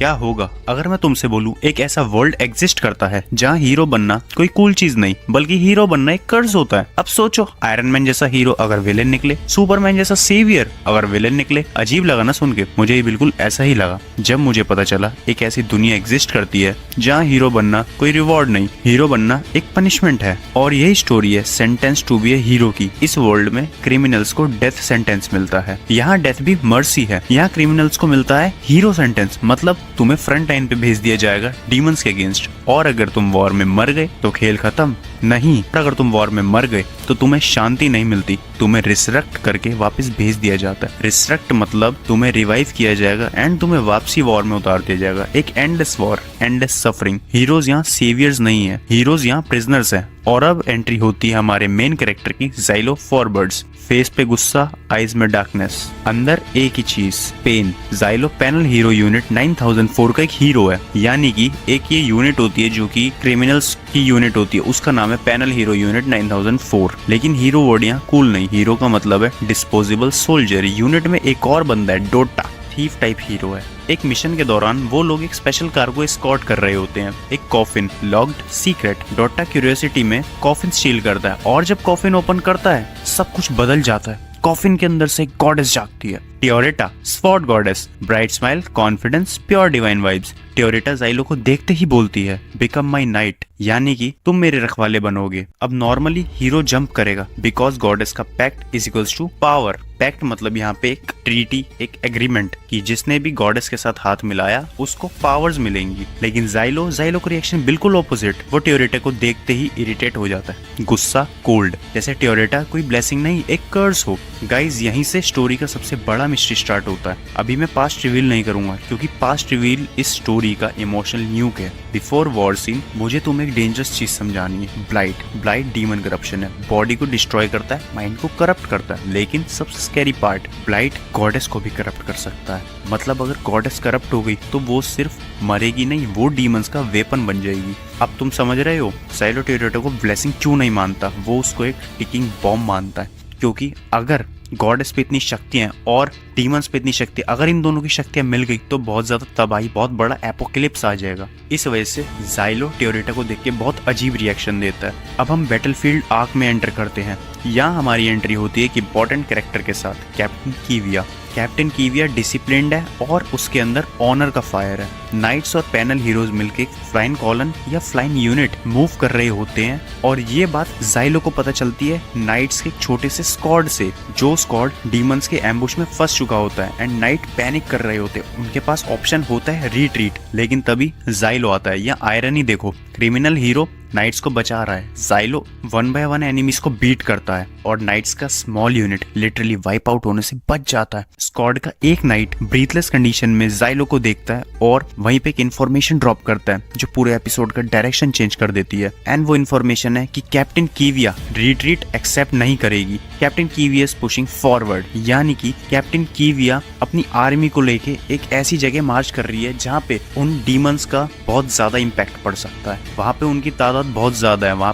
क्या होगा अगर मैं तुमसे बोलूं एक ऐसा वर्ल्ड एग्जिस्ट करता है जहां हीरो बनना कोई कूल चीज नहीं बल्कि हीरो बनना एक कर्ज होता है। अब सोचो, आयरन मैन जैसा हीरो अगर विलेन निकले, सुपरमैन जैसा सेवियर अगर विलेन निकले। अजीब लगा ना सुन के? मुझे ये बिल्कुल ऐसा ही लगा जब मुझे पता चला एक ऐसी दुनिया एग्जिस्ट करती है जहाँ हीरो बनना कोई रिवॉर्ड नहीं, हीरो बनना एक पनिशमेंट है। और यही स्टोरी है sentence to be a hero की। इस वर्ल्ड में क्रिमिनल्स को डेथ सेंटेंस मिलता है, यहाँ डेथ भी मर्सी है। यहाँ क्रिमिनल्स को मिलता है हीरो सेंटेंस, मतलब तुम्हें फ्रंट लाइन पे भेज दिया जाएगा डीमंस के अगेंस्ट। और अगर तुम वॉर में मर गए तो खेल खत्म नहीं। अगर तुम वॉर में मर गए तो तुम्हें शांति नहीं मिलती, तुम्हें रिसरेक्ट करके वापस भेज दिया जाता है। रिसरेक्ट मतलब तुम्हें रिवाइव किया जाएगा एंड तुम्हें वापसी वॉर में उतार दिया जाएगा। एक endless war, endless suffering. Heroes यहाँ सेवियर्स नहीं है, हीरोज यहाँ प्रिजनर्स हैं। और अब एंट्री होती है हमारे मेन कैरेक्टर की, ज़ाइलो फॉरबर्ड्स। फेस पे गुस्सा, आईज में डार्कनेस, अंदर एक ही चीज, पेन। ज़ाइलो पैनल हीरो यूनिट 9004 का एक हीरो है, यानी कि एक ये यूनिट होती है जो कि क्रिमिनल्स की यूनिट होती है, उसका नाम है पैनल हीरो यूनिट 9004। लेकिन हीरो वर्ड यहाँ कूल नहीं, हीरो का मतलब है डिस्पोजेबल सोल्जर। यूनिट में एक और बंदा है, डोटा, थीफ टाइप हीरो है। एक मिशन के दौरान वो लोग एक स्पेशल कार्गो एस्कॉर्ट कर रहे होते हैं, एक कॉफिन, लॉक्ड सीक्रेट। डोटा क्यूरियोसिटी में कॉफिन स्टील करता है और जब कॉफिन ओपन करता है सब कुछ बदल जाता है। कॉफिन के अंदर से एक गॉडेस जागती है, Teoritta, spot goddess, bright smile, confidence, pure divine vibes. Teoritta Xylo को देखते ही बोलती है, बिकम माई नाइट, यानी कि तुम मेरे रखवाले बनोगे। अब नॉर्मली हीरो जंप करेगा बिकॉज गॉडेस का pact is equals to power. Pact मतलब यहाँ पे एक ट्रीटी, एक एग्रीमेंट कि जिसने भी गॉडेस के साथ हाथ मिलाया उसको पावर्स मिलेंगी। लेकिन ज़ाइलो को रिएक्शन बिल्कुल ऑपोजिट। वो टियोरेटा को देखते ही इरिटेट हो जाता है, गुस्सा, कोल्ड, जैसे टियोरेटा कोई ब्लेसिंग नहीं एक कर्स हो। गाइज यहीं से स्टोरी का सबसे बड़ा मिस्ट्री स्टार्ट होता है। अभी मैं पास्ट रिवील नहीं करूंगा क्योंकि पास्ट रिवील इस स्टोरी का इमोशनल न्यूक है। बिफोर वॉर सीन मुझे तुम्हें एक डेंजरस चीज समझानी है। ब्लाइट डीमन करप्शन है, बॉडी को डिस्ट्रॉय करता है, माइंड को करप्ट करता है। लेकिन सबसे स्कैरी पार्ट, ब्लाइट गॉडेस को भी करप्ट कर सकता है। मतलब अगर गॉडेस करप्ट हो गई तो वो सिर्फ मरेगी नहीं, वो डीमंस का वेपन बन जाएगी। अब तुम समझ रहे हो ज़ाइलो टियोरेटा को ब्लेसिंग क्यों नहीं मानता, वो उसको एक टिकिंग बॉम्ब मानता है। क्योंकि अगर गॉडेस पे इतनी शक्तियां और डीमंस पे इतनी शक्ति, अगर इन दोनों की शक्तियां मिल गई तो बहुत ज्यादा तबाही, बहुत बड़ा एपोकलिप्स आ जाएगा। इस वजह से ज़ाइलो टियोरेटा को देख के बहुत अजीब रिएक्शन देता है। अब हम बैटलफील्ड आर्क में एंटर करते हैं। यहाँ हमारी एंट्री होती है एक इंपॉर्टेंट कैरेक्टर के साथ, कैप्टन कीविया। कैप्टन कीविया डिसिप्लिन्ड है और उसके अंदर ऑनर का फायर है। नाइट्स और पैनल हीरोज मिलके फ्लाइंग कॉलन या फ्लाइंग यूनिट मूव कर रहे होते हैं और ये बात ज़ाइलो को पता चलती है नाइट्स के छोटे से स्क्वाड से, जो स्क्वाड डीमंस के एम्बुश में फंस चुका होता है। एंड नाइट पैनिक कर रहे होते हैं, उनके पास ऑप्शन होता है रिट्रीट। लेकिन तभी ज़ाइलो आता है। या आयरनी देखो, क्रिमिनल हीरो नाइट्स को बचा रहा है, ज़ाइलो 1 by 1 एनिमीज को बीट करता है और नाइट्स का small unit literally wipe out होने से बच जाता है। स्क्वाड का एक नाइट ब्रीथलेस कंडीशन में ज़ाइलो को देखता है और वहीं पे एक इन्फॉर्मेशन ड्रॉप करता है जो पूरे एपिसोड का डायरेक्शन चेंज कर देती है। एंड वो इन्फॉर्मेशन है कि कैप्टन कीविया रिट्रीट एक्सेप्ट नहीं करेगी। कैप्टन कीविया इज पुशिंग फॉरवर्ड, यानी कि कैप्टन कीविया अपनी आर्मी को लेके एक ऐसी जगह मार्च कर रही है जहाँ पे उन डीमंस का बहुत ज्यादा इम्पैक्ट पड़ सकता है। वहाँ पे उनकी तादाद बहुत ज्यादा है, वहाँ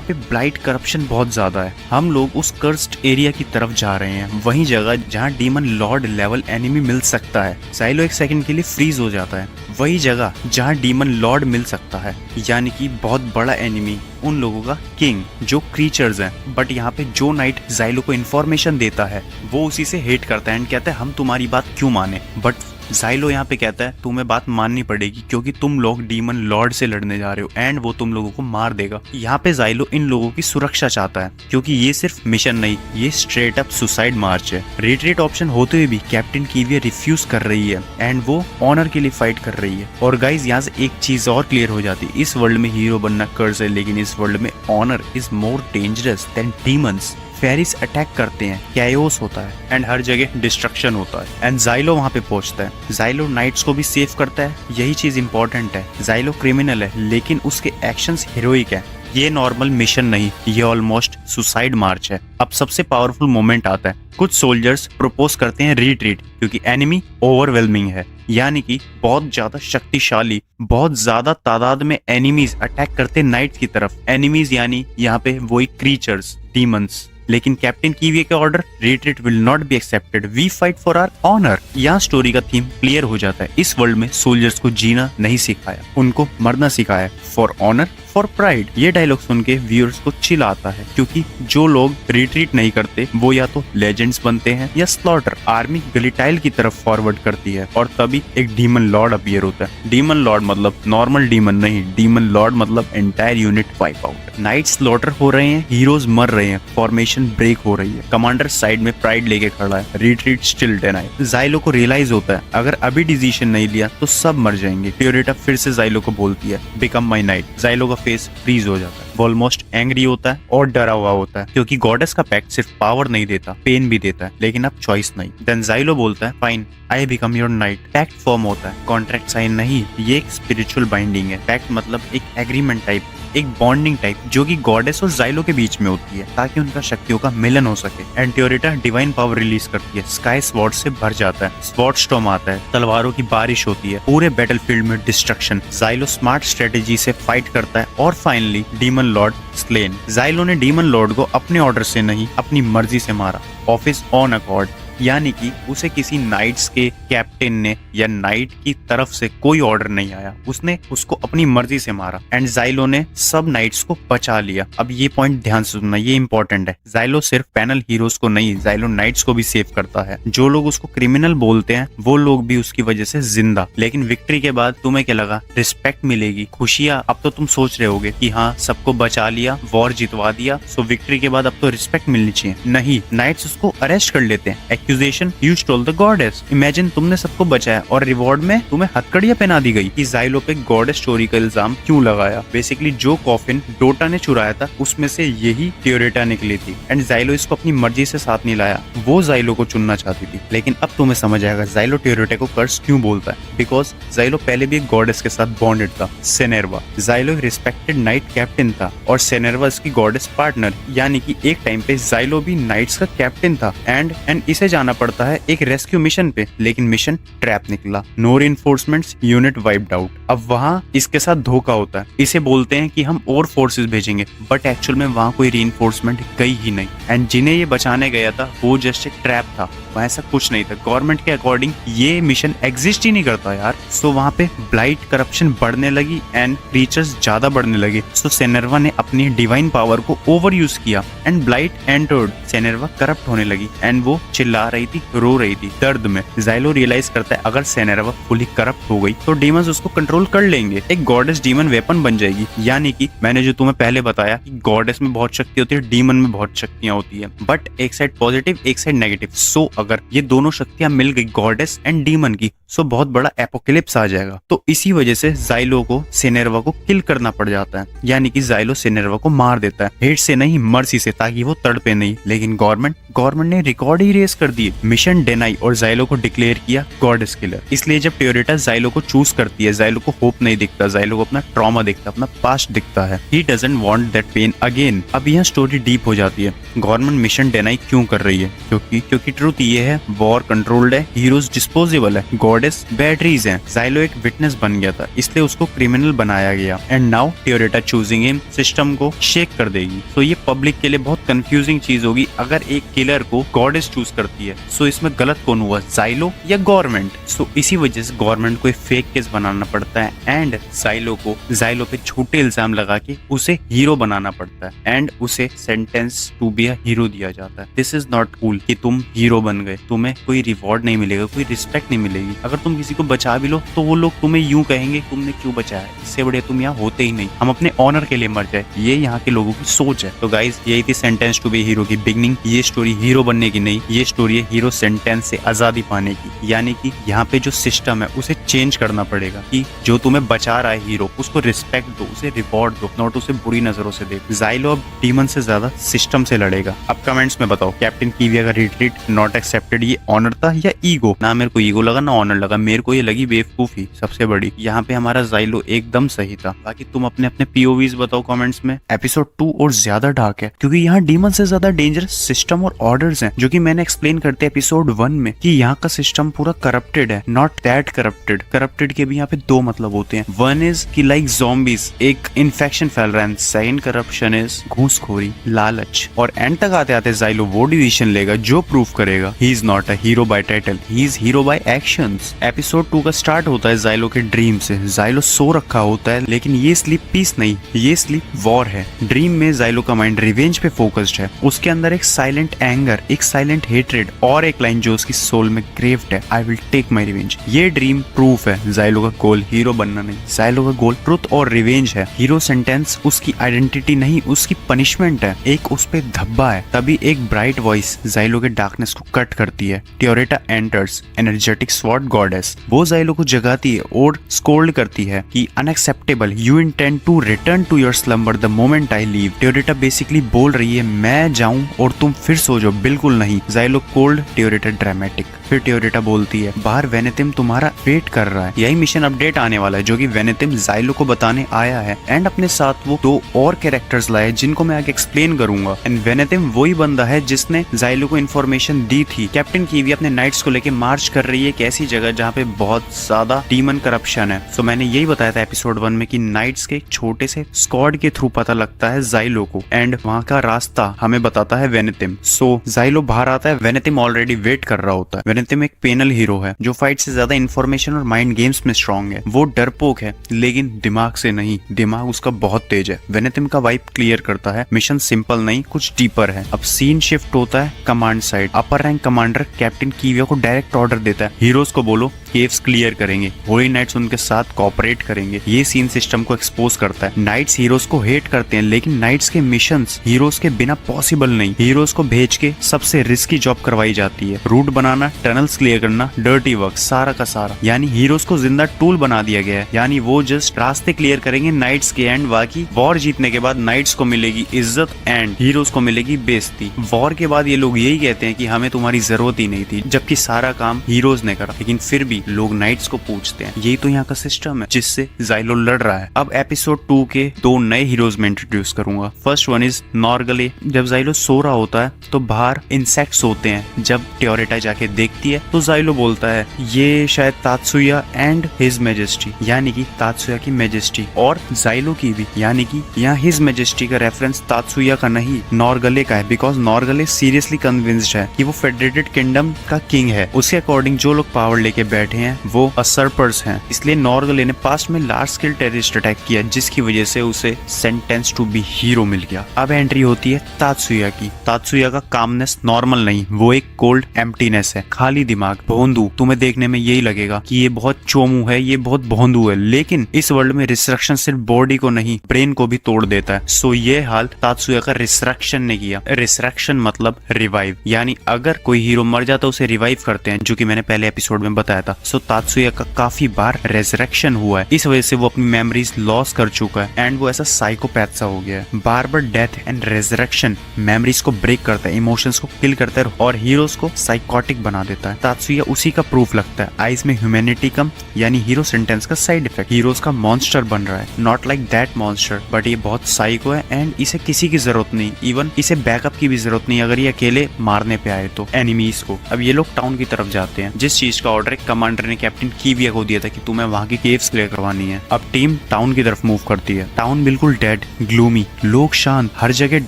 पे ब्लाइट करप्शन बहुत ज्यादा है। हम लोग उस कर्स्ड एरिया की तरफ जा रहे हैं, वही जगह जहाँ डीमन लॉर्ड लेवल एनिमी मिल सकता है। ज़ाइलो एक सेकंड के लिए फ्रीज हो जाता है, वही जगह जहाँ डीमन लॉर्ड मिल सकता है, यानी कि बहुत बड़ा एनिमी, उन लोगों का किंग, जो क्रीचर्स हैं। बट यहाँ पे जो नाइट ज़ाइलो को इन्फॉर्मेशन देता है वो उसी से हेट करता है एंड कहता है हम तुम्हारी बात क्यों माने। बट ज़ाइलो यहाँ पे कहता है तुम्हें बात माननी पड़ेगी क्योंकि तुम लोग डीमन लॉर्ड से लड़ने जा रहे हो एंड वो तुम लोगों को मार देगा। यहाँ पे ज़ाइलो इन लोगों की सुरक्षा चाहता है क्योंकि ये सिर्फ मिशन नहीं, ये स्ट्रेट अप सुसाइड मार्च है। रिट्रीट ऑप्शन होते हुए भी कैप्टन कीविया रिफ्यूज कर रही है एंड वो ऑनर के लिए फाइट कर रही है। और गाइज यहाँ से एक चीज और क्लियर हो जाती है, इस वर्ल्ड में हीरो बनना कर्ज है, लेकिन इस वर्ल्ड में honour is more dangerous than demons. फेरिस अटैक करते हैं, कैओस होता है एंड हर जगह डिस्ट्रक्शन होता है। एंड ज़ाइलो वहाँ पे पहुंचता है, ज़ाइलो नाइट्स को भी सेव करता है। यही चीज इंपॉर्टेंट है, ज़ाइलो क्रिमिनल है लेकिन उसके एक्शंस हीरोइक है। ये नॉर्मल मिशन नहीं, ये ऑलमोस्ट सुसाइड मार्च है। अब सबसे पावरफुल मोमेंट आता है, कुछ सोल्जर्स प्रपोज करते हैं रिट्रीट क्योंकि एनिमी ओवरवेलमिंग है, यानी कि बहुत ज्यादा शक्तिशाली, बहुत ज्यादा तादाद में एनिमीज अटैक करते नाइट की तरफ। एनिमीज यानी यहाँ पे वही क्रीचर्स, डीमंस। लेकिन कैप्टन कीविया के order, retreat will not be accepted, we fight for our honour. यहाँ स्टोरी का थीम क्लियर हो जाता है। इस वर्ल्ड में सोल्जर्स को जीना नहीं सिखाया, उनको मरना सिखाया, फॉर ऑनर फॉर प्राइड। ये डायलॉग सुन के व्यूअर्स को चिल आता है, क्योंकि जो लोग रिट्रीट नहीं करते वो या तो लेजेंड्स बनते हैं या स्लॉटर। आर्मी गलिटाइल की तरफ फॉरवर्ड करती है और तभी एक डीमन लॉर्ड अपीयर होता है। डीमन लॉर्ड मतलब नॉर्मल डीमन नहीं, डीमन लॉर्ड मतलब entire unit wipe out. Knights slaughter हो रहे हैं, हीरोज मर रहे हैं, फॉर्मेशन ब्रेक हो रही है, कमांडर साइड में प्राइड लेके खड़ा है, रिट्रीट स्टिल डिनाइड। जाइलो को रियलाइज होता है अगर अभी डिसीजन नहीं लिया तो सब मर जाएंगे। ट्योरेटा फिर से जाइलो को बोलती है बिकम माई नाइट। जाइलो का फेस फ्रीज हो जाता है, वो ऑलमोस्ट एंग्री होता है और डरा हुआ होता है, क्योंकि गॉडेस का पैक्ट सिर्फ पावर नहीं देता, पेन भी देता है, लेकिन अब चॉइस नहीं। देन जाइलो बोलता है fine, I become your knight. Pact form होता है, कॉन्ट्रैक्ट साइन नहीं, ये एक स्पिरिचुअल बाइंडिंग है। पैक्ट मतलब एक एग्रीमेंट टाइप, एक बॉन्डिंग टाइप, जो कि गॉडेस और जाइलो के बीच में होती है ताकि उनका शक्तियों का मिलन हो सके। एंड ट्योरेटा डिवाइन पावर रिलीज करती है, स्काई स्वॉर्ड से भर जाता है, स्वॉर्ड स्टॉर्म आता है, तलवारों की बारिश होती है, पूरे बैटलफील्ड में डिस्ट्रक्शन। जाइलो स्मार्ट स्ट्रेटेजी से फाइट करता है और finally demon Lord slain. Xylo ने डीमन लॉर्ड को अपने ऑर्डर से नहीं, अपनी मर्जी से मारा, ऑफ हिज ऑन अकॉर्ड, यानी कि उसे किसी नाइट्स के कैप्टन ने या नाइट की तरफ से कोई ऑर्डर नहीं आया, उसने उसको अपनी मर्जी से मारा। एंड जाइलो ने सब नाइट्स को बचा लिया। अब ये पॉइंट ध्यान से सुनना, ये इंपॉर्टेंट है। जाइलो सिर्फ पैनल हीरोज को नहीं, जाइलो नाइट्स को भी सेव करता है। जो लोग उसको क्रिमिनल बोलते हैं वो लोग भी उसकी वजह से जिंदा। लेकिन विक्ट्री के बाद तुम्हें क्या लगा? रिस्पेक्ट मिलेगी, खुशियां। अब तो तुम सोच रहे होगे कि हाँ सबको बचा लिया, वॉर जितवा दिया, सो विक्ट्री के बाद अब तो रिस्पेक्ट मिलनी चाहिए। नहीं, नाइट्स उसको अरेस्ट कर लेते हैं। Accusation, you stole the goddess. Imagine तुमने सबको बचाया और रिवॉर्ड में तुम्हें हथकड़ियां पहना दी गई कि जाइलो पे गॉडेस स्टोरी का इल्जाम क्यों लगाया। बेसिकली जो कॉफिन डोटा ने चुराया था उसमें से यही ट्योरेटा निकली थी। एंड जाइलो इसको अपनी मर्जी से साथ नहीं लाया, वो जाइलो को चुनना चाहती थी। लेकिन अब तुम्हें समझ आएगा जाइलो ट्योरेटा को कर्स क्यों बोलता है। बिकॉज जाइलो पहले भी एक गॉडेस के साथ बॉन्डेड था, सेनेरवा। जाइलो एक रिस्पेक्टेड नाइट कैप्टन था और सेनेरवा इसकी गॉडेस पार्टनर, यानी कि एक टाइम पे जाइलो भी नाइट्स का कैप्टन था। एंड इसे जाना पड़ता है एक रेस्क्यू मिशन पे, लेकिन मिशन ट्रैप निकला, नो रिइंफोर्समेंट्स, यूनिट वाइप्ड आउट। अब वहाँ इसके साथ धोखा होता है, इसे बोलते हैं कि हम और फोर्सेस भेजेंगे, बट एक्चुअल में वहाँ कोई रिइंफोर्समेंट गई ही नहीं। एंड जिन्हें ये बचाने गया था वो जस्ट एक ट्रैप था, वहाँ ऐसा कुछ नहीं था। गवर्नमेंट के अकॉर्डिंग ये मिशन एग्जिस्ट ही नहीं करता यार। सो वहाँ पे ब्लाइट करप्शन बढ़ने लगी एंड क्रीचर्स ज्यादा बढ़ने लगे। सो सेनेरवा ने अपनी डिवाइन पावर को ओवर यूज किया एंड ब्लाइट एंटर्ड। सेनेरवा करप्ट होने लगी एंड वो चिल्ला रही थी, रो रही थी दर्द में। जाइलो रियलाइज करता है अगर सेनेरवा फुली करप्ट हो गई तो डीमंस उसको कंट्रोल कर लेंगे, एक गॉडेस डीमन वेपन बन जाएगी। यानी कि मैंने जो तुम्हें पहले बताया कि गॉडेस में बहुत शक्ति होती है, डीमन में बहुत शक्तियां होती है, बट एक साइड पॉजिटिव एक साइड नेगेटिव। सो अगर ये दोनों शक्तियां मिल गई गॉडेस एंड डीमन की, सो बहुत बड़ा एपोकलिप्स आ जाएगा। तो इसी वजह से जाइलो को सेनेरवा को किल करना पड़ जाता है, यानी कि जाइलो सेनेरवा को मार देता है, हेट से नहीं मर्सी से, ताकि वो तड़पे नहीं। लेकिन गवर्नमेंट ने रिकॉर्ड ही रेस कर दिए, मिशन डिनाई और जाइलो को डिक्लेयर किया गॉडेस किलर। इसलिए जब ट्योरेटा जाइलो को चूज करती है, जाइलो को होप नहीं दिखता, जाइलो को अपना ट्रॉमा दिखता, अपना पास्ट दिखता है। He doesn't want that pain again. अब यहाँ स्टोरी डीप हो जाती है। गवर्नमेंट मिशन डिनाई क्यों कर रही है? क्योंकि ट्रूथ ये है, वॉर कंट्रोल्ड है, हीरोज डिस्पोजेबल है, गॉडेस बैटरीज हैं। जाइलो एक विटनेस बन गया था, इसलिए उसको क्रिमिनल बनाया गया। And now Teoritta choosing him system को शेक कर देगी। तो ये पब्लिक के लिए बहुत कंफ्यूजिंग चीज होगी अगर एक किलर को गॉडेस चूज करती है। सो इसमें गलत कौन हुआ, जाइलो या गवर्नमेंट? सो इसी वजह से गवर्नमेंट को एक फेक केस बनाना पड़ता है एंड जाइलो पे झूठे इल्जाम लगा के उसे हीरो बनाना पड़ता है एंड उसे sentence to be a hero दिया जाता है। दिस इज नॉट कूल कि तुम हीरो बन गए, तुम्हें कोई रिवॉर्ड नहीं मिलेगा, कोई रिस्पेक्ट नहीं मिलेगी। अगर तुम किसी को बचा भी लो तो वो लोग तुम्हें यूं कहेंगे तुमने क्यों बचाया, इससे बढ़िया तुम यहाँ होते ही नहीं, हम अपने ऑनर के लिए मर जाए। ये यहाँ के लोगों की सोच है। तो गाइज यही थी सेंटेंस टू बी हीरो की बिगनिंग। ये स्टोरी हीरो बनने की नहीं, ये स्टोरी है हीरो सेंटेंस से आजादी पाने की। यानी कि यहाँ पे जो सिस्टम है उसे चेंज करना पड़ेगा कि जो तुम्हें बचा रहा है हीरो, उसको रिस्पेक्ट दो, उसे रिवॉर्ड दो, नॉट उसे बुरी नजरों से देखो। जाइलो अब डीमन से ज्यादा सिस्टम से लड़ेगा। अब कमेंट्स में बताओ कैप्टन कीविया का रिट्रीट नॉट एक्सेप्टेड, ये ऑनर था या ईगो? ना मेरे को ईगो लगा ना ऑनर लगा, मेरे को ये लगी बेवकूफी सबसे बड़ी। यहाँ पे हमारा जाइलो एकदम सही था। बाकी तुम अपने अपने पीओवीज बताओ कमेंट्स में। एपिसोड 2 और ज्यादा डार्क है क्योंकि यहाँ डीमन से ज्यादा डेंजरस सिस्टम और ऑर्डर्स हैं, जो कि मैंने एक्सप्लेन करते एपिसोड 1 में कि यहाँ का सिस्टम पूरा करप्टेड है, नॉट दैट करप्टेड। करप्टेड के भी यहाँ पे दो मतलब होते हैं। वन इज कि लाइक ज़ॉम्बीज, एक इन्फेक्शन फैल रहा है। सेकंड करप्शन इज घूसखोरी, लालच। और एंड तक आते आते जाइलो वो डिसीजन लेगा जो प्रूव करेगा ही is not a hero by title, he is hero by actions. Episode 2 का स्टार्ट होता है जाइलो के ड्रीम से। जाइलो सो रखा होता है, लेकिन ये स्लीप पीस नहीं, ये स्लीप वॉर है। ड्रीम में जाइलो का माइंड रिवेंज पे फोकस्ड है। उसके अंदर एक साइलेंट एंगर, एक साइलेंट हेट्रेड और एक लाइन जो उसकी सोल में क्रेव्ड है, I will take my revenge. ये ड्रीम प्रूफ है जाइलो का गोल हीरो बनना नहीं, जाइलो का गोल ट्रुथ और रिवेंज है। हीरो सेंटेंस उसकी आइडेंटिटी नहीं, उसकी पनिशमेंट है। एक उस पे धब्बा है। तभी एक ब्राइट वॉइस जाइलो के डार्कनेस को कट करती है। Teoritta enters, energetic sword goddess. वो जाइलो को जगाती है और स्कोल्ड करती है कि unacceptable, you intend to return to your slumber the moment I leave. Teoritta basically बोल रही है मैं जाऊं और तुम फिर सो जाओ, बिल्कुल नहीं। Xylo cold, Teoritta dramatic. फिर टियोरेटा बोलती है बाहर वेनेथिम तुम्हारा वेट कर रहा है। यही मिशन अपडेट आने वाला है जो कि वेनेथिम जाइलो को बताने आया है। एंड अपने साथ वो दो और कैरेक्टर्स लाए जिनको मैं आगे एक्सप्लेन करूंगा। एंड वेनेथिम वही बंदा है जिसने जाइलो को इन्फॉर्मेशन दी थी। कैप्टन कीवी अपने नाइट्स को लेके मार्च कर रही है एक ऐसी जगह जहाँ पे बहुत ज्यादा डीमन करप्शन है। सो मैंने यही बताया था एपिसोड 1 में कि नाइट्स के एक छोटे से स्क्वाड के थ्रू पता लगता है जाइलो को, एंड वहाँ का रास्ता हमें बताता है वेनेथिम। सो जाइलो बाहर आता है, वेनेथिम ऑलरेडी वेट कर रहा होता है। वेनेथिम एक पेनल हीरो है जो फाइट से ज्यादा इन्फॉर्मेशन और माइंड गेम्स में स्ट्रॉन्ग है। वो डरपोक है लेकिन दिमाग से नहीं, दिमाग उसका बहुत तेज है। वेनेथिम का वाइब क्लियर करता है, मिशन सिंपल नहीं कुछ डीपर है। अब सीन शिफ्ट होता है command side. Upper rank commander captain Kivia को डायरेक्ट ऑर्डर देता है हीरोज को बोलो केव्स क्लियर करेंगे, होली नाइट्स उनके साथ कोऑपरेट करेंगे। ये सीन सिस्टम को एक्सपोज करता है। नाइट्स हीरोज को हेट करते हैं लेकिन नाइट्स के मिशंस हीरोज के बिना पॉसिबल नहीं। हीरोज को भेज के सबसे रिस्की जॉब करवाई जाती है, रूट बनाना, टनल्स क्लियर करना, डर्टी वर्क, सारा का सारा। यानी हीरोज को जिंदा टूल बना दिया गया है। यानी वो जस्ट रास्ते क्लियर करेंगे नाइट्स के, एंड बाकी वॉर जीतने के बाद नाइट्स को मिलेगी इज्जत एंड हीरोज को मिलेगी बेइज्जती। वॉर के बाद ये लोग यही कहते हैं कि हमें तुम्हारी जरूरत ही नहीं थी, जबकि सारा काम हीरोज ने करा। लेकिन फिर भी लोग नाइट्स को पूछते हैं। यही तो यहाँ का सिस्टम है जिससे जाइलो लड़ रहा है। अब एपिसोड 2 के दो नए हीरोज में इंट्रोड्यूस करूंगा। First one is Norgalle. जब जाइलो सो रहा होता है तो बाहर इंसेक्ट्स होते हैं। जब टियोरेटा जाके देखती है तो जाइलो बोलता है ये शायद तात्सुया एंड हिज मेजेस्टी, यानी कि तात्सुया की मेजेस्टी और जाइलो की भी, यानी कि यहाँ हिज मेजेस्टी का रेफरेंस तात्सुया का नहीं नॉर्गले का है। बिकॉज नॉर्गले सीरियसली कन्विंस्ड है कि वो फेडरेटेड किंगडम का किंग है। उसके अकॉर्डिंग जो लोग पावर लेके बैठे हैं वो असर्पर्स हैं। इसलिए नॉर्गले ने पास्ट में लार्ज स्केल टेररिस्ट अटैक किया जिसकी वजह से उसे सेंटेंस टू बी हीरो मिल गया। अब एंट्री होती है तात्सुया की। तात्सुया का कामनेस नॉर्मल नहीं, वो एक कोल्ड एम्प्टीनेस है, खाली दिमाग, भोंदू। तुम्हें देखने में यही लगेगा कि ये बहुत चोमू है, ये बहुत भोंदू है, लेकिन इस वर्ल्ड में रिस्ट्रक्शन सिर्फ बॉडी को नहीं ब्रेन को भी तोड़ देता है। सो ये हाल तात्सुया का रिस्ट्रक्शन ने किया। रिस्ट्रक्शन मतलब रिवाइव, यानी अगर कोई हीरो मर जाता है उसे रिवाइव करते हैं, जो कि मैंने पहले एपिसोड में बताया था। सो तात्सुया का काफी बार रेजरेक्शन हुआ है, इस वजह से वो अपनी मेमोरीज लॉस कर चुका है एंड वो ऐसा साइकोपैथ सा हो गया है। बार बार डेथ एंड रेजरेक्शन मेमोरीज को ब्रेक करता है, इमोशंस को किल करता है और हीरोज को साइकोटिक बना देता है। तात्सुया उसी का प्रूफ लगता है। आइज में ह्यूमैनिटी कम, यानी हीरो सेंटेंस का साइड इफेक्ट। हीरोज का मॉन्स्टर बन रहा है, not like that monster, but ये बहुत साइको है एंड इसे किसी की जरूरत नहीं, इवन इसे बैकअप की भी जरूरत नहीं अगर ये अकेले मारने पे आए तो एनिमीज को। अब ये लोग टाउन की तरफ जाते हैं। जिस चीज का ऑर्डर कमांडर ने कैप्टन कीविया को दिया था कि तुम्हें वहाँ की केव्स क्लियर करवानी है। अब टीम टाउन की तरफ मूव करती है। टाउन बिल्कुल डेड, ग्लूमी, लोग शांत, हर जगह